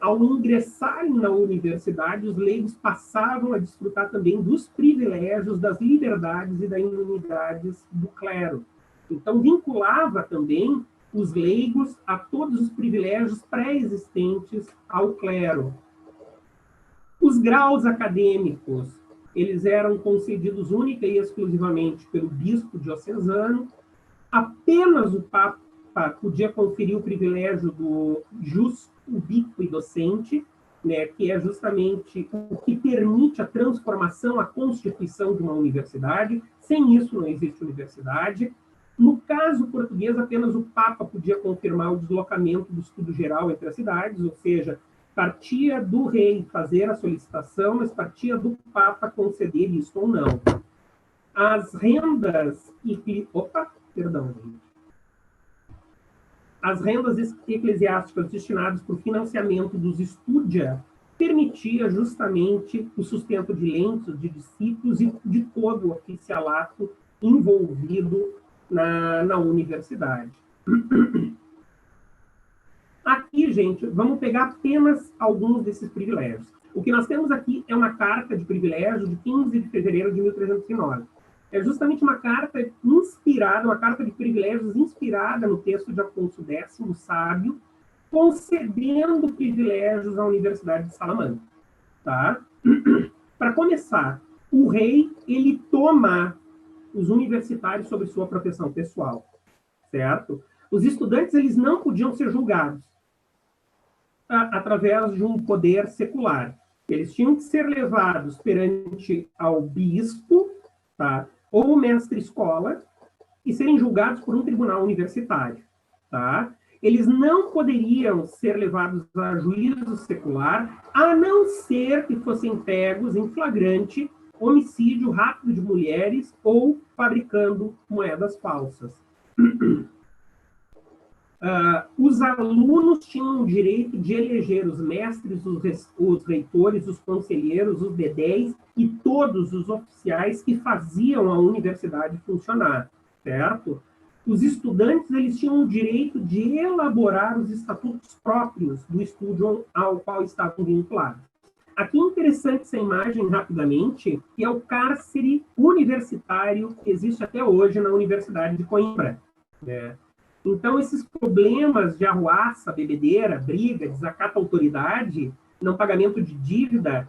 Ao ingressarem na universidade, os leigos passavam a desfrutar também dos privilégios, das liberdades e das imunidades do clero. Então, vinculava também os leigos a todos os privilégios pré-existentes ao clero. Os graus acadêmicos, eles eram concedidos única e exclusivamente pelo bispo diocesano. Apenas o Papa podia conferir o privilégio do jus ubique docente, né, que é justamente o que permite a transformação, a constituição de uma universidade. Sem isso, não existe universidade. No caso português, apenas o Papa podia confirmar o deslocamento do estudo geral entre as cidades, ou seja, partia do rei fazer a solicitação, mas partia do Papa conceder isso ou não. As rendas... As rendas eclesiásticas destinadas para o financiamento dos estudia permitia justamente o sustento de lentos, de discípulos e de todo o oficialato envolvido na universidade. Aqui, gente, vamos pegar apenas alguns desses privilégios. O que nós temos aqui é uma carta de privilégio de 15 de fevereiro de 1309. É justamente uma carta inspirada, uma carta de privilégios inspirada no texto de Afonso X, o Sábio, concedendo privilégios à Universidade de Salamanca. Tá? Para começar, o rei, ele toma os universitários sobre sua proteção pessoal, certo? Os estudantes, eles não podiam ser julgados através de um poder secular. Eles tinham que ser levados perante ao bispo, tá? Ou mestre-escola, e serem julgados por um tribunal universitário. Tá? Eles não poderiam ser levados a juízo secular, a não ser que fossem pegos em flagrante homicídio, rapto de mulheres ou fabricando moedas falsas. Os alunos tinham o direito de eleger os mestres, os reitores, os conselheiros, os dedéis e todos os oficiais que faziam a universidade funcionar, certo? Os estudantes, eles tinham o direito de elaborar os estatutos próprios do estúdio ao qual estavam vinculados. Aqui é interessante essa imagem, rapidamente, que é o cárcere universitário que existe até hoje na Universidade de Coimbra, né? Então, esses problemas de arruaça, bebedeira, briga, desacato à autoridade, não pagamento de dívida,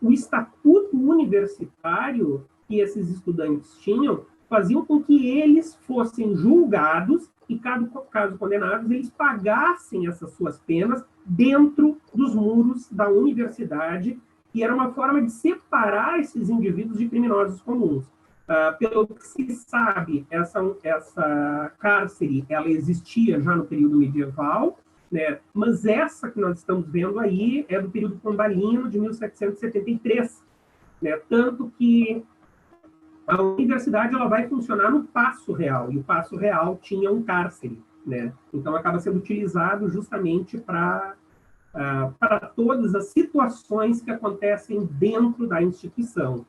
o estatuto universitário que esses estudantes tinham, faziam com que eles fossem julgados e, caso condenados, eles pagassem essas suas penas dentro dos muros da universidade, e era uma forma de separar esses indivíduos de criminosos comuns. Pelo que se sabe, essa cárcere, ela existia já no período medieval, né? Mas essa que nós estamos vendo aí é do período pombalino, de 1773. Né? Tanto que a universidade, ela vai funcionar no Paço Real, e o Paço Real tinha um cárcere. Né? Então, acaba sendo utilizado justamente para todas as situações que acontecem dentro da instituição.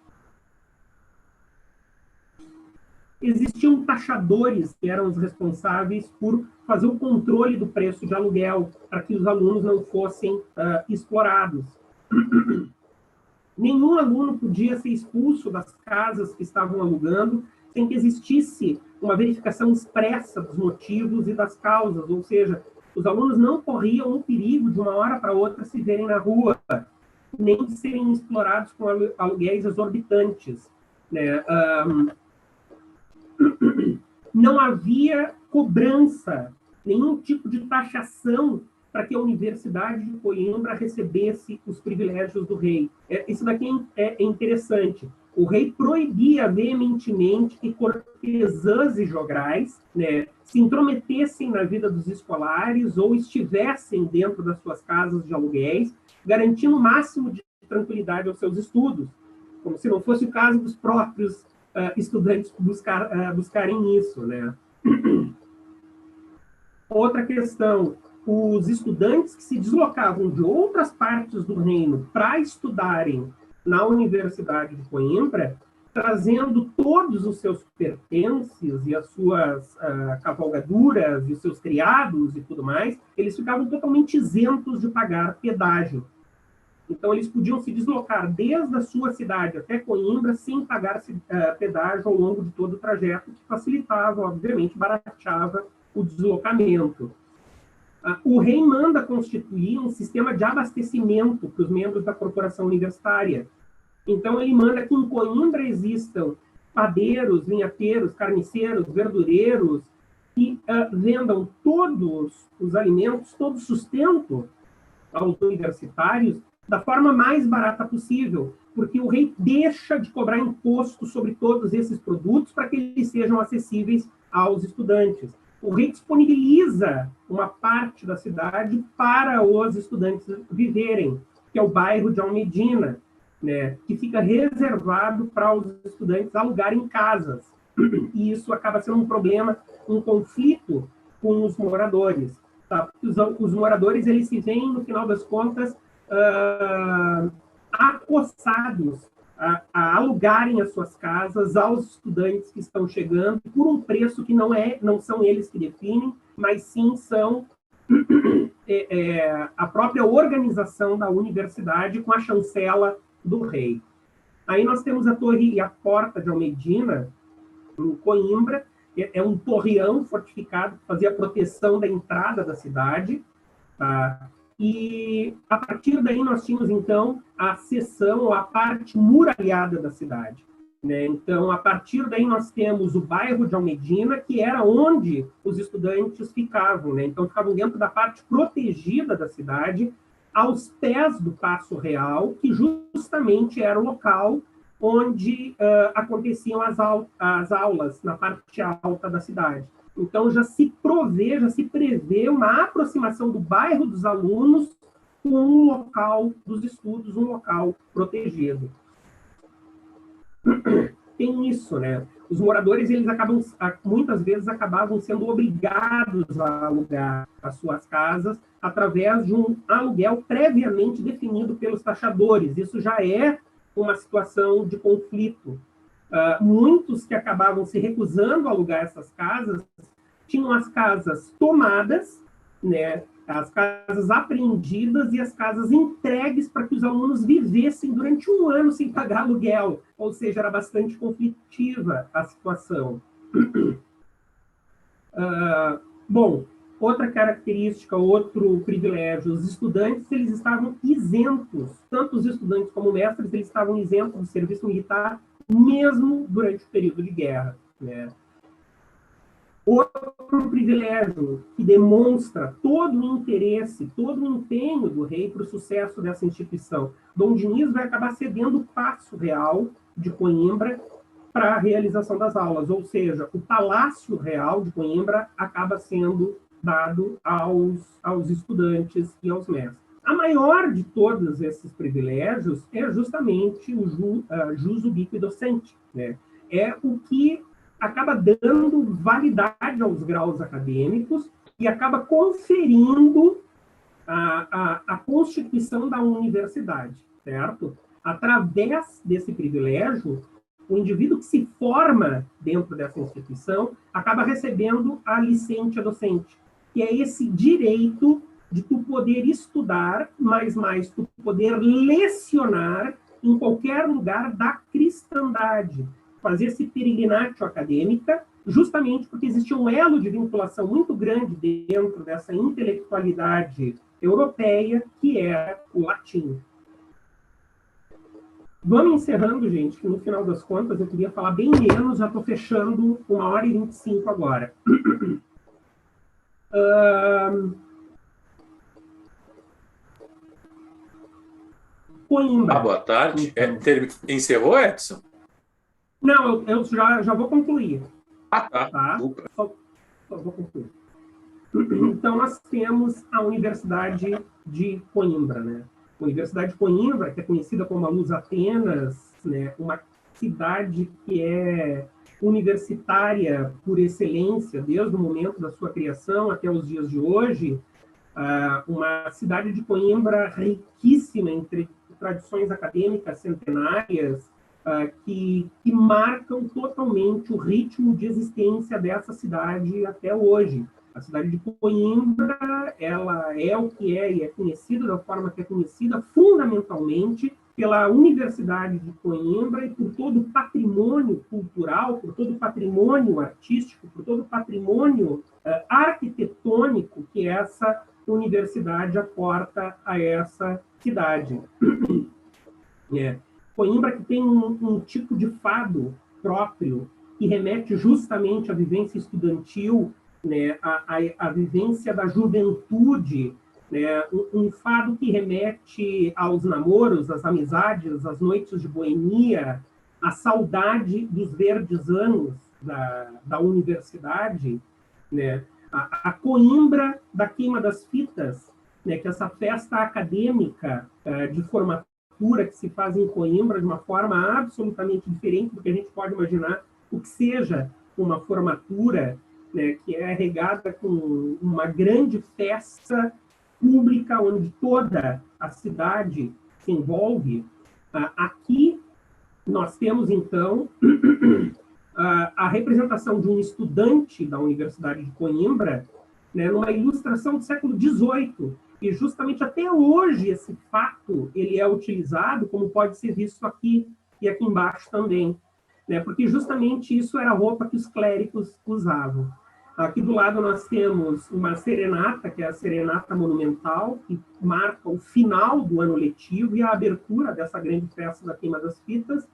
Existiam taxadores que eram os responsáveis por fazer o controle do preço de aluguel, para que os alunos não fossem explorados. Nenhum aluno podia ser expulso das casas que estavam alugando sem que existisse uma verificação expressa dos motivos e das causas, ou seja, os alunos não corriam o perigo de uma hora para outra se verem na rua, nem de serem explorados com aluguéis exorbitantes. Né? Não havia cobrança, nenhum tipo de taxação para que a Universidade de Coimbra recebesse os privilégios do rei. Isso daqui é interessante. O rei proibia veementemente que cortesãs e jograis, né, se intrometessem na vida dos escolares ou estivessem dentro das suas casas de aluguéis, garantindo o máximo de tranquilidade aos seus estudos, como se não fosse o caso dos próprios estudantes buscarem isso, né? Outra questão, os estudantes que se deslocavam de outras partes do reino para estudarem na Universidade de Coimbra, trazendo todos os seus pertences e as suas cavalgaduras e os seus criados e tudo mais, eles ficavam totalmente isentos de pagar pedágio. Então, eles podiam se deslocar desde a sua cidade até Coimbra sem pagar pedágio ao longo de todo o trajeto, que facilitava, obviamente, barateava o deslocamento. O rei manda constituir um sistema de abastecimento para os membros da corporação universitária. Então, ele manda que em Coimbra existam padeiros, vinhateiros, carniceiros, verdureiros, que vendam todos os alimentos, todo o sustento aos universitários da forma mais barata possível, porque o rei deixa de cobrar imposto sobre todos esses produtos para que eles sejam acessíveis aos estudantes. O rei disponibiliza uma parte da cidade para os estudantes viverem, que é o bairro de Almedina, né, que fica reservado para os estudantes alugarem casas. E isso acaba sendo um problema, um conflito com os moradores. Tá? Os moradores, eles se veem, no final das contas, acossados a alugarem as suas casas aos estudantes que estão chegando por um preço que não são eles que definem, mas sim são a própria organização da universidade com a chancela do rei. Aí nós temos a torre e a porta de Almedina, em Coimbra, é um torreão fortificado que fazia a proteção da entrada da cidade, tá? E a partir daí nós tínhamos, então, a seção, a parte muralhada da cidade, né? Então, a partir daí nós temos o bairro de Almedina, que era onde os estudantes ficavam, né? Então, ficavam dentro da parte protegida da cidade, aos pés do Paço Real, que justamente era o local onde aconteciam as aulas, na parte alta da cidade. Então, já se prevê uma aproximação do bairro dos alunos com um local dos estudos, um local protegido. Tem isso, né? Os moradores, eles muitas vezes acabavam sendo obrigados a alugar as suas casas através de um aluguel previamente definido pelos taxadores. Isso já é uma situação de conflito. Muitos que acabavam se recusando a alugar essas casas tinham as casas tomadas, né, as casas apreendidas e as casas entregues para que os alunos vivessem durante um ano sem pagar aluguel. Ou seja, era bastante conflitiva a situação. Bom, outra característica, outro privilégio, os estudantes, eles estavam isentos, tanto os estudantes como mestres, eles estavam isentos do serviço militar, mesmo durante o período de guerra, né? Outro privilégio que demonstra todo o interesse, todo o empenho do rei para o sucesso dessa instituição. Dom Diniz vai acabar cedendo o Paço Real de Coimbra para a realização das aulas, ou seja, o Palácio Real de Coimbra acaba sendo dado aos estudantes e aos mestres. A maior de todos esses privilégios é justamente o jus ubique docente, né? É o que acaba dando validade aos graus acadêmicos e acaba conferindo a constituição da universidade, certo? Através desse privilégio, o indivíduo que se forma dentro dessa instituição acaba recebendo a licência docente, que é esse direito de tu poder estudar, mas mais tu poder lecionar em qualquer lugar da cristandade, fazer esse peregrinatio acadêmica, justamente porque existia um elo de vinculação muito grande dentro dessa intelectualidade europeia, que é o latim. Vamos encerrando, gente, que no final das contas eu queria falar bem menos, já estou fechando 1h25 agora. Coimbra. Boa tarde. Então. Encerrou, Edson? Não, eu já vou concluir. Tá. Só vou concluir. Então, nós temos a Universidade de Coimbra, né? A Universidade de Coimbra, que é conhecida como a Luz Atenas, né? Uma cidade que é universitária por excelência, desde o momento da sua criação até os dias de hoje, uma cidade de Coimbra riquíssima entre tradições acadêmicas centenárias, que marcam totalmente o ritmo de existência dessa cidade até hoje. A cidade de Coimbra, ela é o que é e é conhecida da forma que é conhecida, fundamentalmente pela Universidade de Coimbra e por todo o patrimônio cultural, por todo o patrimônio artístico, por todo o patrimônio arquitetônico que essa universidade aporta a essa cidade. Coimbra, que tem um tipo de fado próprio, que remete justamente à vivência estudantil, né, à vivência da juventude, né, um fado que remete aos namoros, às amizades, às noites de boemia, à saudade dos verdes anos da universidade, né, a Coimbra da queima das fitas, né, que essa festa acadêmica de formatura que se faz em Coimbra de uma forma absolutamente diferente do que a gente pode imaginar o que seja uma formatura, né, que é regada com uma grande festa pública onde toda a cidade se envolve. Aqui nós temos, então, a representação de um estudante da Universidade de Coimbra, né, numa ilustração do século XVIII, e justamente até hoje esse fato ele é utilizado, como pode ser visto aqui e aqui embaixo também, né, porque justamente isso era a roupa que os clérigos usavam. Aqui do lado nós temos uma serenata, que é a serenata monumental, que marca o final do ano letivo e a abertura dessa grande festa da queima das fitas.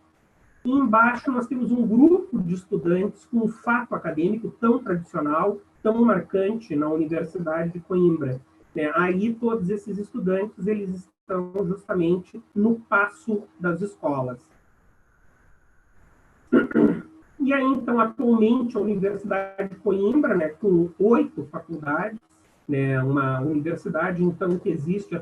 E embaixo nós temos um grupo de estudantes com um fato acadêmico tão tradicional, tão marcante na Universidade de Coimbra. Aí todos esses estudantes eles estão justamente no passo das escolas. E aí, então, atualmente, a Universidade de Coimbra, né, com 8 faculdades, né, uma universidade, então, que existe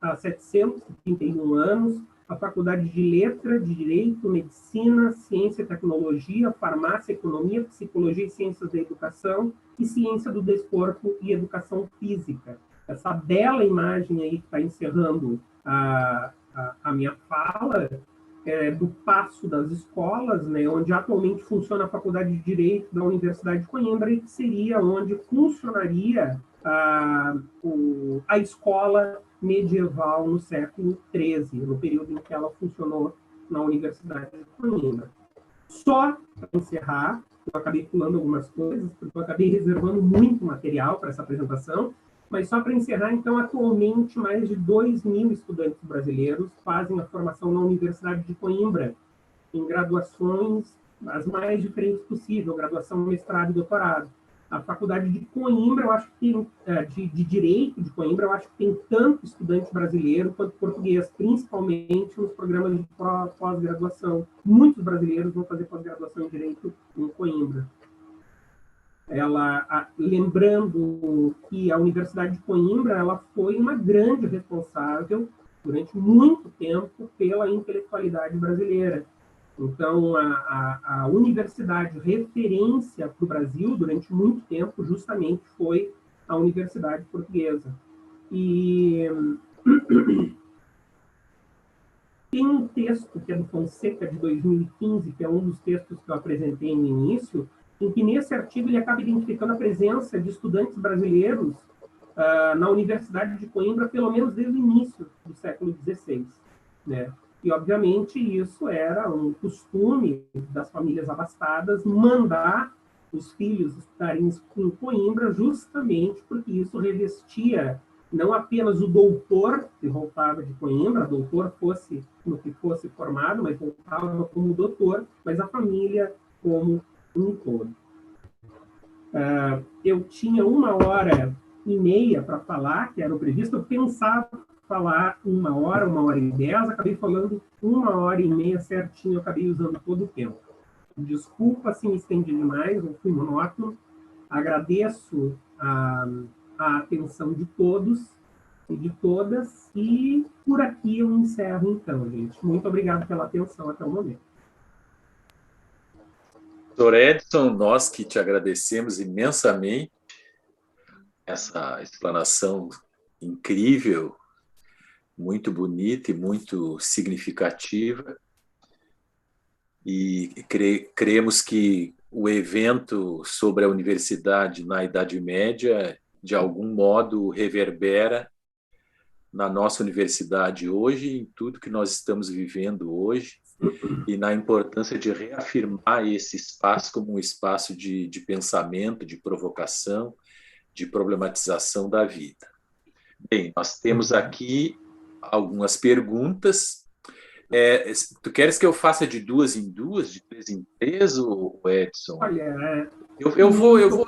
há 731 anos, a Faculdade de Letra, de Direito, Medicina, Ciência e Tecnologia, Farmácia, Economia, Psicologia e Ciências da Educação e Ciência do Desporto e Educação Física. Essa bela imagem aí que está encerrando a minha fala do passo das escolas, né, onde atualmente funciona a Faculdade de Direito da Universidade de Coimbra e que seria onde funcionaria a escola medieval no século XIII, no período em que ela funcionou na Universidade de Coimbra. Só para encerrar, eu acabei pulando algumas coisas, porque eu acabei reservando muito material para essa apresentação, mas só para encerrar, então, atualmente, mais de 2.000 estudantes brasileiros fazem a formação na Universidade de Coimbra, em graduações as mais diferentes possíveis, graduação, mestrado e doutorado. A Faculdade de Coimbra, eu acho que tem, de Direito de Coimbra, eu acho que tem tanto estudante brasileiro quanto português, principalmente nos programas de pós-graduação. Muitos brasileiros vão fazer pós-graduação em Direito em Coimbra. Lembrando que a Universidade de Coimbra ela foi uma grande responsável, durante muito tempo, pela intelectualidade brasileira. Então, a universidade referência para o Brasil, durante muito tempo, justamente foi a Universidade Portuguesa. E tem um texto que é do Fonseca, de 2015, que é um dos textos que eu apresentei no início, em que nesse artigo ele acaba identificando a presença de estudantes brasileiros na Universidade de Coimbra, pelo menos desde o início do século XVI, né? E, obviamente, isso era um costume das famílias abastadas mandar os filhos estudarem em Coimbra justamente porque isso revestia não apenas o doutor que voltava de Coimbra, doutor fosse no que fosse formado, mas voltava como doutor, mas a família como um todo. Eu tinha 1h30 para falar, que era o previsto. Eu pensava falar 1h, 1h10, acabei falando 1h30 certinho, eu acabei usando todo o tempo. Desculpa se me estendi demais, eu fui monótono. Agradeço a atenção de todos e de todas, e por aqui eu encerro então, gente. Muito obrigado pela atenção até o momento. Dr. Edson, nós que te agradecemos imensamente essa explanação incrível, muito bonita e muito significativa. E cremos que o evento sobre a universidade na Idade Média, de algum modo, reverbera na nossa universidade hoje, em tudo que nós estamos vivendo hoje, e na importância de reafirmar esse espaço como um espaço de pensamento, de provocação, de problematização da vida. Bem, nós temos aqui algumas perguntas. Tu queres que eu faça de 2 em 2, de 3 em 3, Edson? Olha, eu vou eu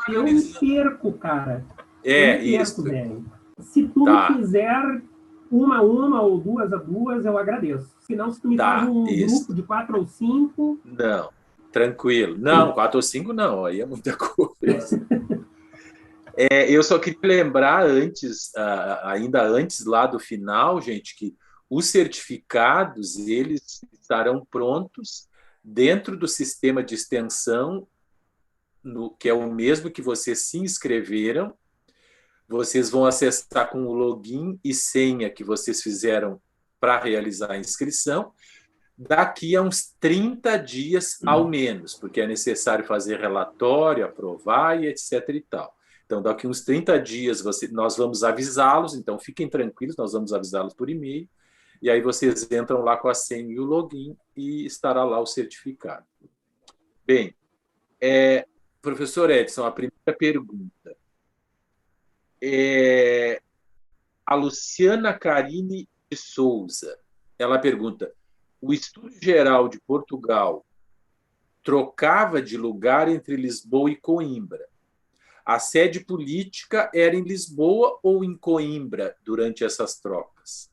perco, cara. Isso. Velho. Se tu me fizer uma ou 2 a 2, eu agradeço. Senão, se tu me faz um grupo de 4 ou 5... Não, tranquilo. Não, 4 ou 5 não, aí é muita coisa. Eu só queria lembrar ainda antes lá do final, gente, que os certificados eles estarão prontos dentro do sistema de extensão, que é o mesmo que vocês se inscreveram. Vocês vão acessar com o login e senha que vocês fizeram para realizar a inscrição, daqui a uns 30 dias ao menos, porque é necessário fazer relatório, aprovar e etc. e tal. Então, daqui a uns 30 dias nós vamos avisá-los, então fiquem tranquilos, nós vamos avisá-los por e-mail, e aí vocês entram lá com a senha e o login e estará lá o certificado. Bem, professor Edson, a primeira pergunta. A Luciana Carine de Souza, ela pergunta: o Estudo Geral de Portugal trocava de lugar entre Lisboa e Coimbra. A sede política era em Lisboa ou em Coimbra durante essas trocas?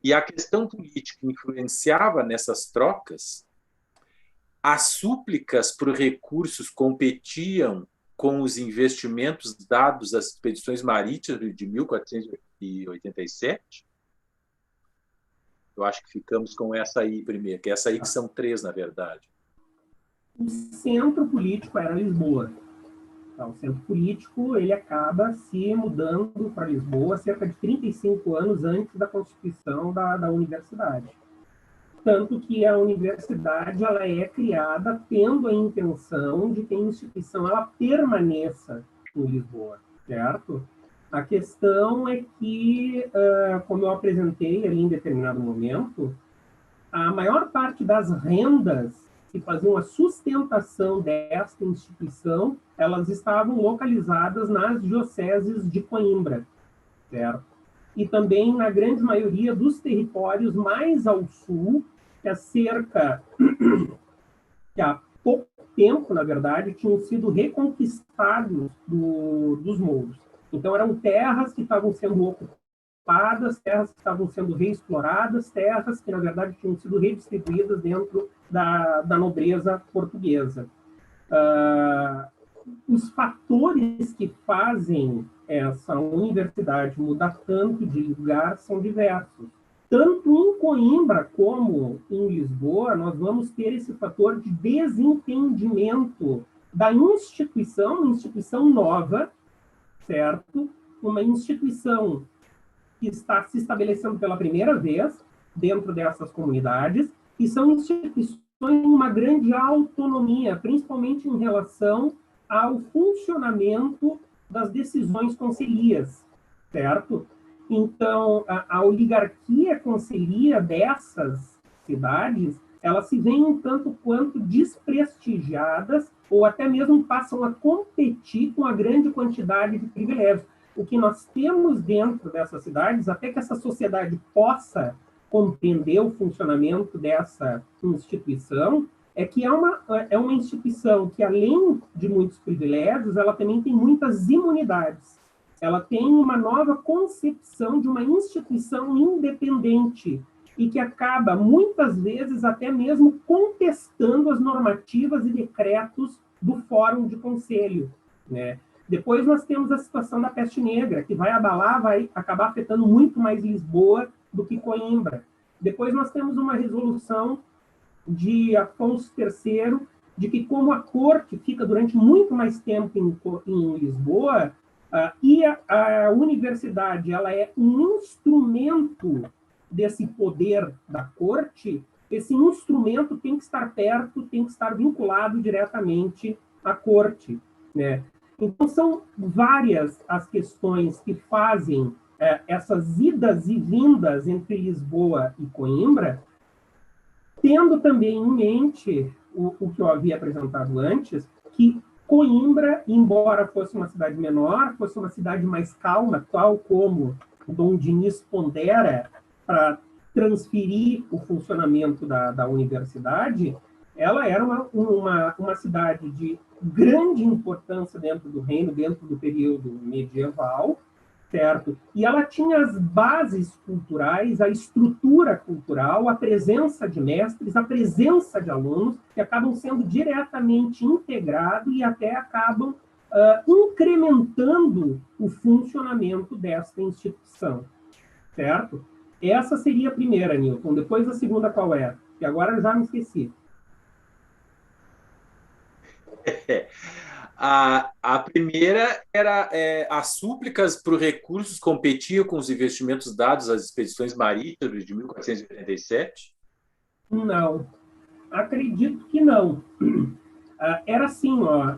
E a questão política influenciava nessas trocas? As súplicas por recursos competiam com os investimentos dados às expedições marítimas de 1487? Eu acho que ficamos com essa aí primeiro, que essa aí que são 3, na verdade. O centro político era Lisboa. Então, o centro político ele acaba se mudando para Lisboa cerca de 35 anos antes da constituição da universidade. Tanto que a universidade ela é criada tendo a intenção de que a instituição ela permaneça em Lisboa, certo? A questão é que, como eu apresentei ali em determinado momento, a maior parte das rendas que faziam a sustentação desta instituição, elas estavam localizadas nas dioceses de Coimbra, certo? E também na grande maioria dos territórios mais ao sul, que há pouco tempo, na verdade, tinham sido reconquistados dos mouros. Então, eram terras que estavam sendo ocupadas, terras que estavam sendo reexploradas, terras que, na verdade, tinham sido redistribuídas dentro da nobreza portuguesa. Os fatores que fazem essa universidade mudar tanto de lugar são diversos. Tanto em Coimbra como em Lisboa, nós vamos ter esse fator de desentendimento da instituição, uma instituição nova, certo? Uma instituição que está se estabelecendo pela primeira vez dentro dessas comunidades, e são instituições com uma grande autonomia, principalmente em relação ao funcionamento das decisões concelhias, certo? Então, a oligarquia concelhia dessas cidades, elas se veem um tanto quanto desprestigiadas ou até mesmo passam a competir com a grande quantidade de privilégios. O que nós temos dentro dessas cidades, até que essa sociedade possa compreender o funcionamento dessa instituição, é que é uma instituição que, além de muitos privilégios, ela também tem muitas imunidades. Ela tem uma nova concepção de uma instituição independente e que acaba, muitas vezes, até mesmo contestando as normativas e decretos do Fórum de Conselho, né? Depois nós temos a situação da peste negra, que vai acabar afetando muito mais Lisboa do que Coimbra. Depois nós temos uma resolução de Afonso III, de que como a corte fica durante muito mais tempo em Lisboa, E a universidade, ela é um instrumento desse poder da corte. Esse instrumento tem que estar perto, tem que estar vinculado diretamente à corte, né? Então, são várias as questões que fazem essas idas e vindas entre Lisboa e Coimbra, tendo também em mente o que eu havia apresentado antes, que Coimbra, embora fosse uma cidade menor, fosse uma cidade mais calma, tal como o Dom Dinis pondera para transferir o funcionamento da universidade, ela era uma cidade de grande importância dentro do reino, dentro do período medieval, certo? E ela tinha as bases culturais, a estrutura cultural, a presença de mestres, a presença de alunos, que acabam sendo diretamente integrados e até acabam incrementando o funcionamento desta instituição, certo? Essa seria a primeira, Newton. Depois a segunda qual é? Que agora eu já me esqueci. A primeira era as súplicas por recursos competiam com os investimentos dados às expedições marítimas de 1487? Não, acredito que não. Era assim, ó,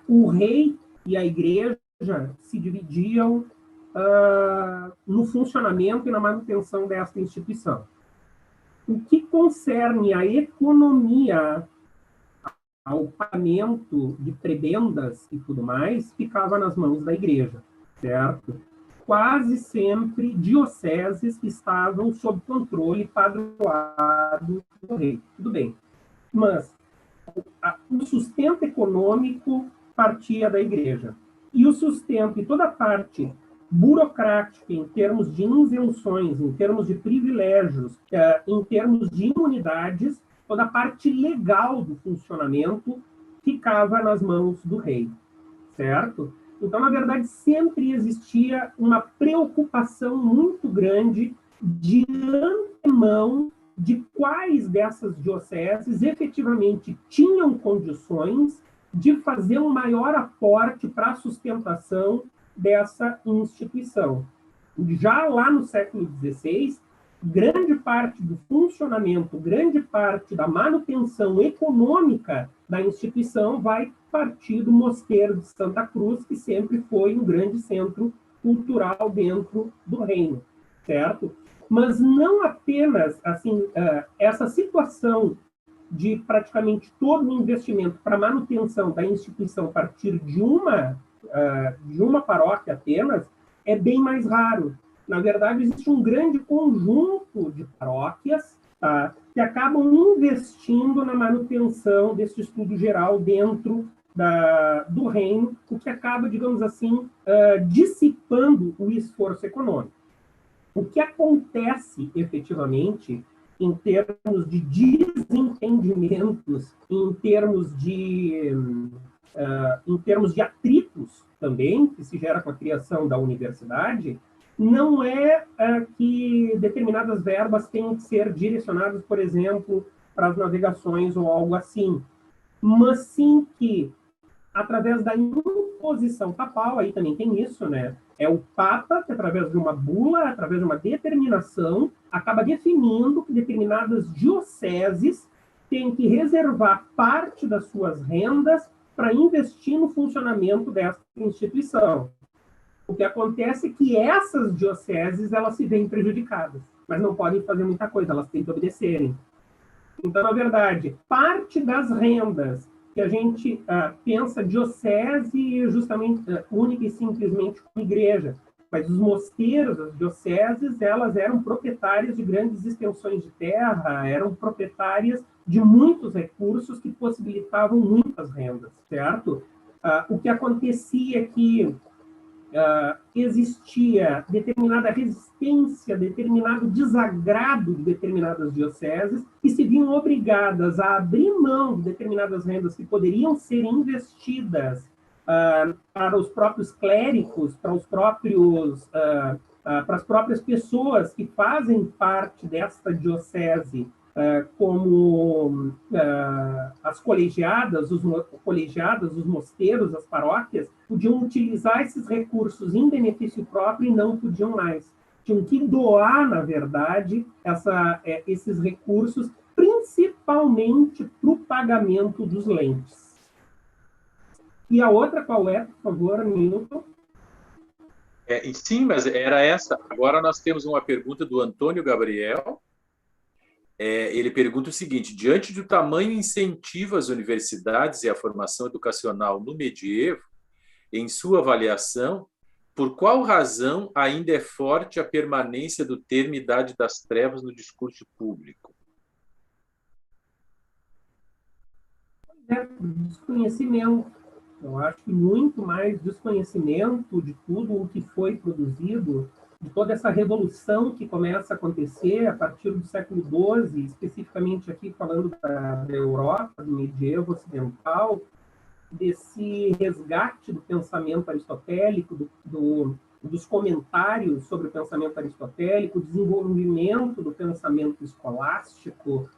o rei e a igreja se dividiam no funcionamento e na manutenção desta instituição. O que concerne a economia, ao pagamento de prebendas e tudo mais, ficava nas mãos da igreja, certo? Quase sempre dioceses estavam sob controle padroado do rei. Tudo bem. Mas o sustento econômico partia da igreja. E o sustento e toda a parte burocrática, em termos de isenções, em termos de privilégios, em termos de imunidades, toda a parte legal do funcionamento ficava nas mãos do rei, certo? Então, na verdade, sempre existia uma preocupação muito grande de antemão de quais dessas dioceses efetivamente tinham condições de fazer um maior aporte para a sustentação dessa instituição. Já lá no século XVI, grande parte do funcionamento, grande parte da manutenção econômica da instituição vai partir do Mosteiro de Santa Cruz, que sempre foi um grande centro cultural dentro do reino, certo? Mas não apenas assim, essa situação de praticamente todo o investimento para manutenção da instituição a partir de uma paróquia apenas é bem mais raro. Na verdade, existe um grande conjunto de paróquias, tá, que acabam investindo na manutenção desse estudo geral dentro do reino, o que acaba, digamos assim, dissipando o esforço econômico. O que acontece, efetivamente, em termos de desentendimentos, em termos de atritos também, que se gera com a criação da universidade, não é que determinadas verbas tenham que ser direcionadas, por exemplo, para as navegações ou algo assim, mas sim que, através da imposição papal, aí também tem isso, né? É o Papa que, através de uma bula, através de uma determinação, acaba definindo que determinadas dioceses têm que reservar parte das suas rendas para investir no funcionamento dessa instituição. O que acontece é que essas dioceses, elas se veem prejudicadas, mas não podem fazer muita coisa, elas têm que obedecerem. Então, na verdade, parte das rendas que a gente pensa diocese justamente única e simplesmente como igreja, mas os mosteiros, as dioceses, elas eram proprietárias de grandes extensões de terra, eram proprietárias de muitos recursos que possibilitavam muitas rendas, certo? O que acontecia é que existia determinada resistência, determinado desagrado de determinadas dioceses que se viam obrigadas a abrir mão de determinadas rendas que poderiam ser investidas para os próprios clérigos, para as próprias pessoas que fazem parte desta diocese como as colegiadas, os mosteiros, as paróquias, podiam utilizar esses recursos em benefício próprio e não podiam mais. Tinham que doar, na verdade, esses recursos, principalmente para o pagamento dos lentes. E a outra qual é, por favor, Milton? Sim, mas era essa. Agora nós temos uma pergunta do Antônio Gabriel. Ele pergunta o seguinte: diante do tamanho incentivo às universidades e à formação educacional no medievo, em sua avaliação, por qual razão ainda é forte a permanência do termo Idade das Trevas no discurso público? Desconhecimento. Eu acho que muito mais desconhecimento de tudo o que foi produzido, de toda essa revolução que começa a acontecer a partir do século XII, especificamente aqui falando da Europa, do medievo ocidental, desse resgate do pensamento aristotélico, dos comentários sobre o pensamento aristotélico, o desenvolvimento do pensamento escolástico,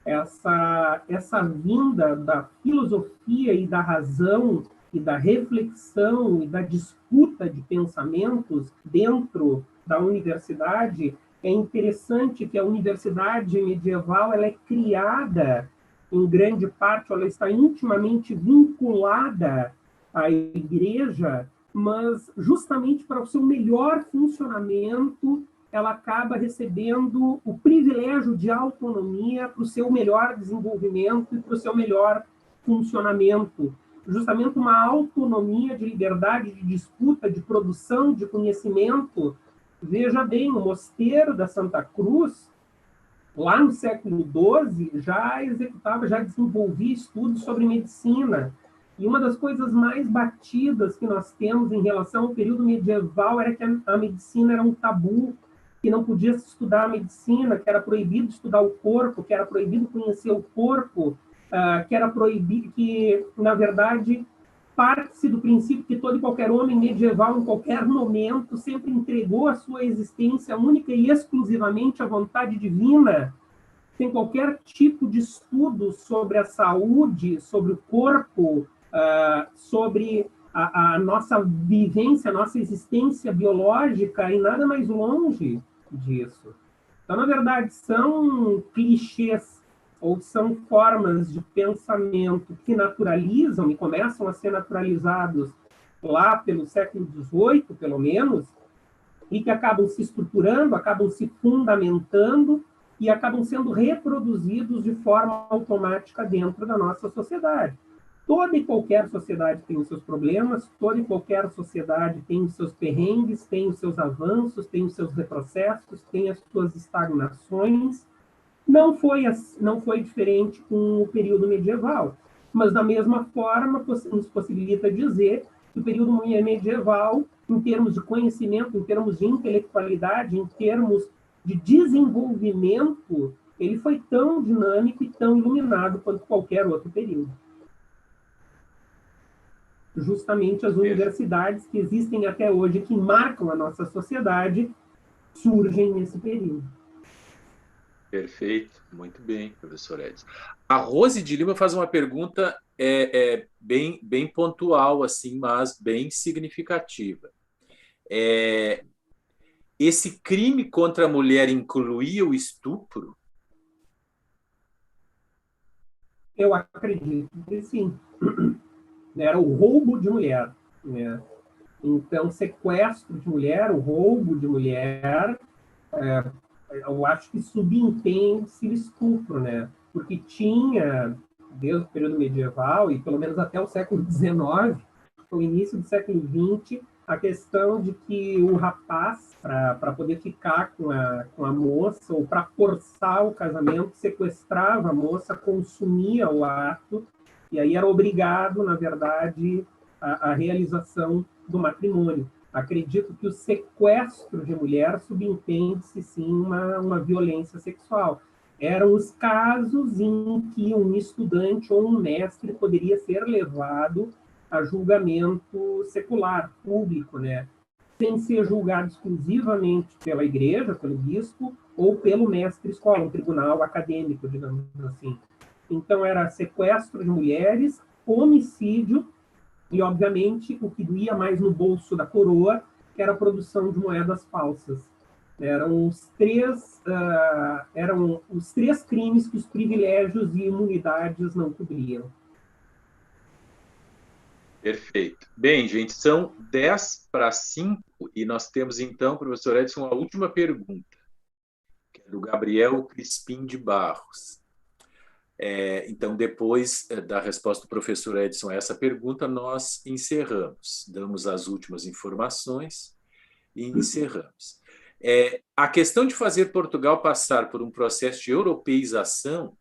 essa vinda da filosofia e da razão e da reflexão e da disputa de pensamentos dentro da universidade. É interessante que a universidade medieval ela é criada, em grande parte, ela está intimamente vinculada à igreja, mas justamente para o seu melhor funcionamento, ela acaba recebendo o privilégio de autonomia para o seu melhor desenvolvimento e para o seu melhor funcionamento. Justamente uma autonomia de liberdade de disputa, de produção de conhecimento. Veja bem, o Mosteiro da Santa Cruz, lá no século XII, já desenvolvia estudos sobre medicina. E uma das coisas mais batidas que nós temos em relação ao período medieval era que a medicina era um tabu, que não podia se estudar a medicina, que era proibido estudar o corpo, que era proibido conhecer o corpo, que era proibido, que, na verdade, parte-se do princípio que todo e qualquer homem medieval, em qualquer momento, sempre entregou a sua existência única e exclusivamente à vontade divina, sem qualquer tipo de estudo sobre a saúde, sobre o corpo, sobre a nossa vivência, a nossa existência biológica, e nada mais longe disso. Então, na verdade, são clichês ou são formas de pensamento que naturalizam e começam a ser naturalizados lá pelo século XVIII, pelo menos, e que acabam se estruturando, acabam se fundamentando e acabam sendo reproduzidos de forma automática dentro da nossa sociedade. Toda e qualquer sociedade tem os seus problemas, toda e qualquer sociedade tem os seus perrengues, tem os seus avanços, tem os seus retrocessos, tem as suas estagnações. Não foi diferente com o período medieval, mas da mesma forma nos possibilita dizer que o período medieval, em termos de conhecimento, em termos de intelectualidade, em termos de desenvolvimento, ele foi tão dinâmico e tão iluminado quanto qualquer outro período. Justamente as universidades que existem até hoje, que marcam a nossa sociedade, surgem nesse período. Perfeito, muito bem, professor Edson. A Rose de Lima faz uma pergunta bem pontual, assim, mas bem significativa. Esse crime contra a mulher incluía o estupro? Eu acredito que sim. Era o roubo de mulher, né? Então, sequestro de mulher, o roubo de mulher, eu acho que subentende-se o estupro, né? Porque tinha, desde o período medieval, e pelo menos até o século XIX, o início do século XX, a questão de que o rapaz, para poder ficar com a moça, ou para forçar o casamento, sequestrava a moça, consumia o ato, e aí era obrigado, na verdade, a realização do matrimônio. Acredito que o sequestro de mulher subentende-se, sim, uma violência sexual. Eram os casos em que um estudante ou um mestre poderia ser levado a julgamento secular, público, né? sem ser julgado exclusivamente pela igreja, pelo bispo, ou pelo mestre-escola, um tribunal acadêmico, digamos assim. Então, era sequestro de mulheres, homicídio e, obviamente, o que doía mais no bolso da coroa, que era a produção de moedas falsas. Eram os três crimes que os privilégios e imunidades não cobriam. Perfeito. Bem, gente, são 10:05 e nós temos, então, professor Edson, a última pergunta, que é do Gabriel Crispim de Barros. Então, depois da resposta do professor Edson a essa pergunta, nós encerramos, damos as últimas informações e encerramos. A questão de fazer Portugal passar por um processo de europeização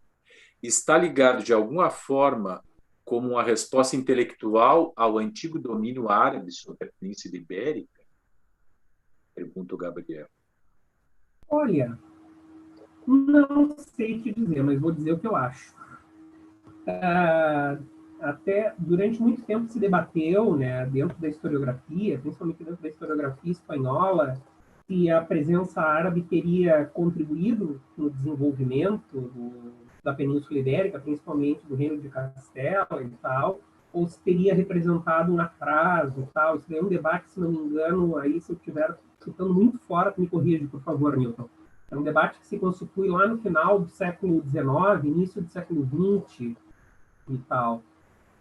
está ligado, de alguma forma, como uma resposta intelectual ao antigo domínio árabe sobre a Península Ibérica? Pergunta o Gabriel. Olha, não sei te dizer, mas vou dizer o que eu acho. Até durante muito tempo se debateu, né, dentro da historiografia, principalmente dentro da historiografia espanhola, que a presença árabe teria contribuído no desenvolvimento da Península Ibérica, principalmente do Reino de Castela e tal, ou se teria representado um atraso e tal. Isso é um debate, se não me engano, aí se eu estiver chutando muito fora, me corrija, por favor, Newton. É um debate que se constitui lá no final do século XIX, início do século XX e tal.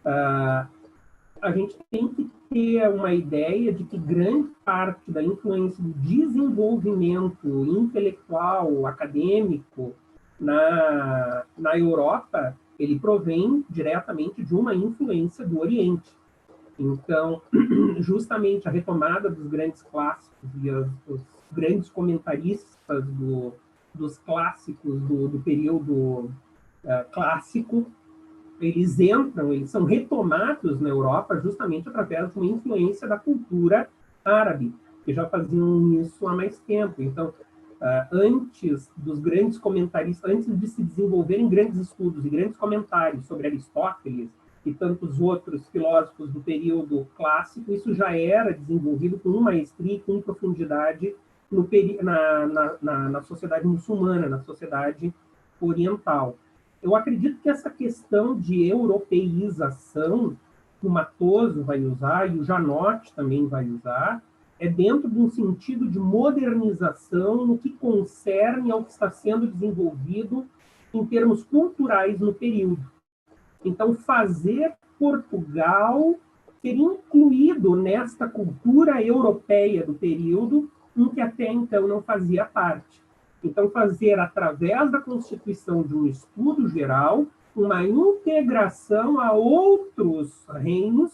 A gente tem que ter uma ideia de que grande parte da influência do desenvolvimento intelectual, acadêmico na Europa, ele provém diretamente de uma influência do Oriente. Então, justamente a retomada dos grandes clássicos e os grandes comentaristas dos clássicos do período clássico, eles são retomados na Europa justamente através de uma influência da cultura árabe, que já faziam isso há mais tempo. Então, antes dos grandes comentaristas, antes de se desenvolverem grandes estudos e grandes comentários sobre Aristóteles e tantos outros filósofos do período clássico, isso já era desenvolvido com maestria e com profundidade na sociedade muçulmana, na sociedade oriental. Eu acredito que essa questão de europeização, que o Matoso vai usar e o Janotti também vai usar, é dentro de um sentido de modernização no que concerne ao que está sendo desenvolvido em termos culturais no período. Então, fazer Portugal ser incluído nesta cultura europeia do período, em que até então não fazia parte. Então, fazer, através da constituição de um estudo geral, uma integração a outros reinos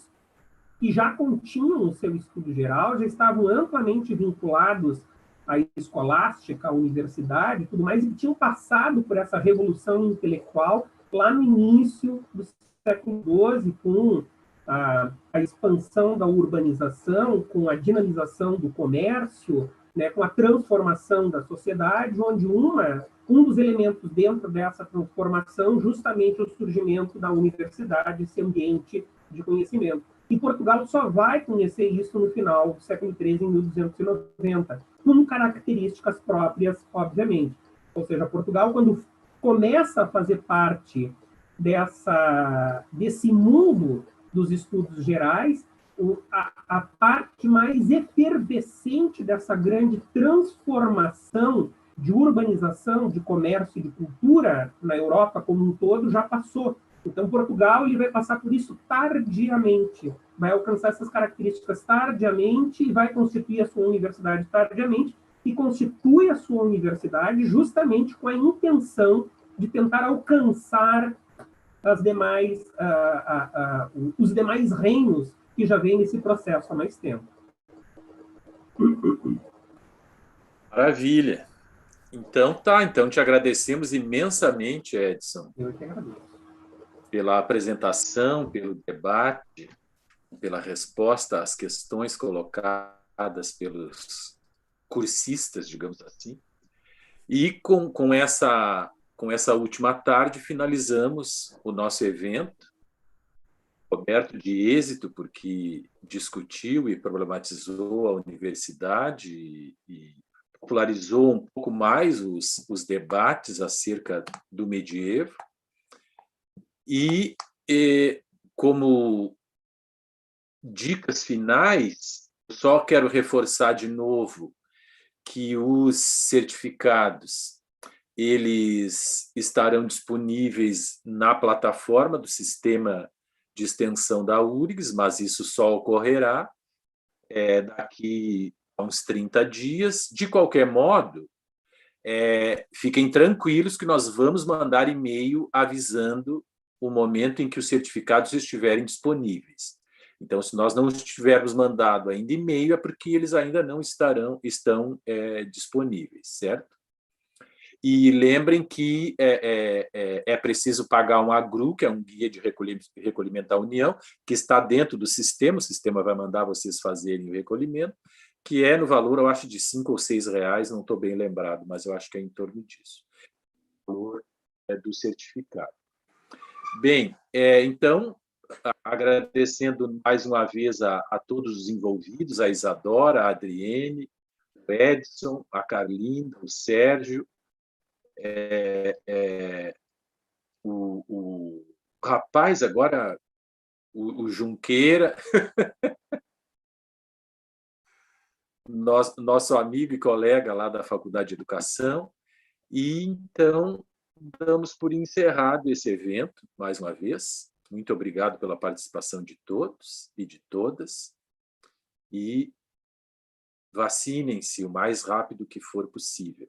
que já continham o seu estudo geral, já estavam amplamente vinculados à escolástica, à universidade e tudo mais, e tinham passado por essa revolução intelectual lá no início do século XII, com a expansão da urbanização, com a dinamização do comércio, né, com a transformação da sociedade, onde um dos elementos dentro dessa transformação justamente o surgimento da universidade, esse ambiente de conhecimento. E Portugal só vai conhecer isso no final do século XIII, em 1290, com características próprias, obviamente. Ou seja, Portugal, quando começa a fazer parte desse mundo dos estudos gerais, a parte mais efervescente dessa grande transformação de urbanização, de comércio e de cultura na Europa como um todo já passou. Então, Portugal ele vai passar por isso tardiamente, vai alcançar essas características tardiamente e vai constituir a sua universidade tardiamente, e constitui a sua universidade justamente com a intenção de tentar alcançar os demais reinos que já vêm nesse processo há mais tempo. Maravilha. Então te agradecemos imensamente, Edson. Eu que agradeço. Pela apresentação, pelo debate, pela resposta às questões colocadas pelos cursistas, digamos assim. E com essa última tarde finalizamos o nosso evento. coberto de êxito, porque discutiu e problematizou a universidade e popularizou um pouco mais os debates acerca do medievo. E como dicas finais, só quero reforçar de novo que os certificados eles estarão disponíveis na plataforma do sistema de extensão da URGS, mas isso só ocorrerá daqui a uns 30 dias. De qualquer modo, fiquem tranquilos que nós vamos mandar e-mail avisando o momento em que os certificados estiverem disponíveis. Então, se nós não tivermos mandado ainda e-mail, é porque eles ainda não estão disponíveis, certo? E lembrem que é preciso pagar um AGRU, que é um guia de recolhimento da União, que está dentro do sistema, o sistema vai mandar vocês fazerem o recolhimento, que é no valor, eu acho, de R$ 5 ou R$ 6, não estou bem lembrado, mas eu acho que é em torno disso. O valor do certificado. Bem, então, agradecendo mais uma vez a todos os envolvidos, a Isadora, a Adriene, o Edson, a Carlinda, o Sérgio, o rapaz agora, o Junqueira, nosso amigo e colega lá da Faculdade de Educação. E então damos por encerrado esse evento, mais uma vez. Muito obrigado pela participação de todos e de todas. E vacinem-se o mais rápido que for possível.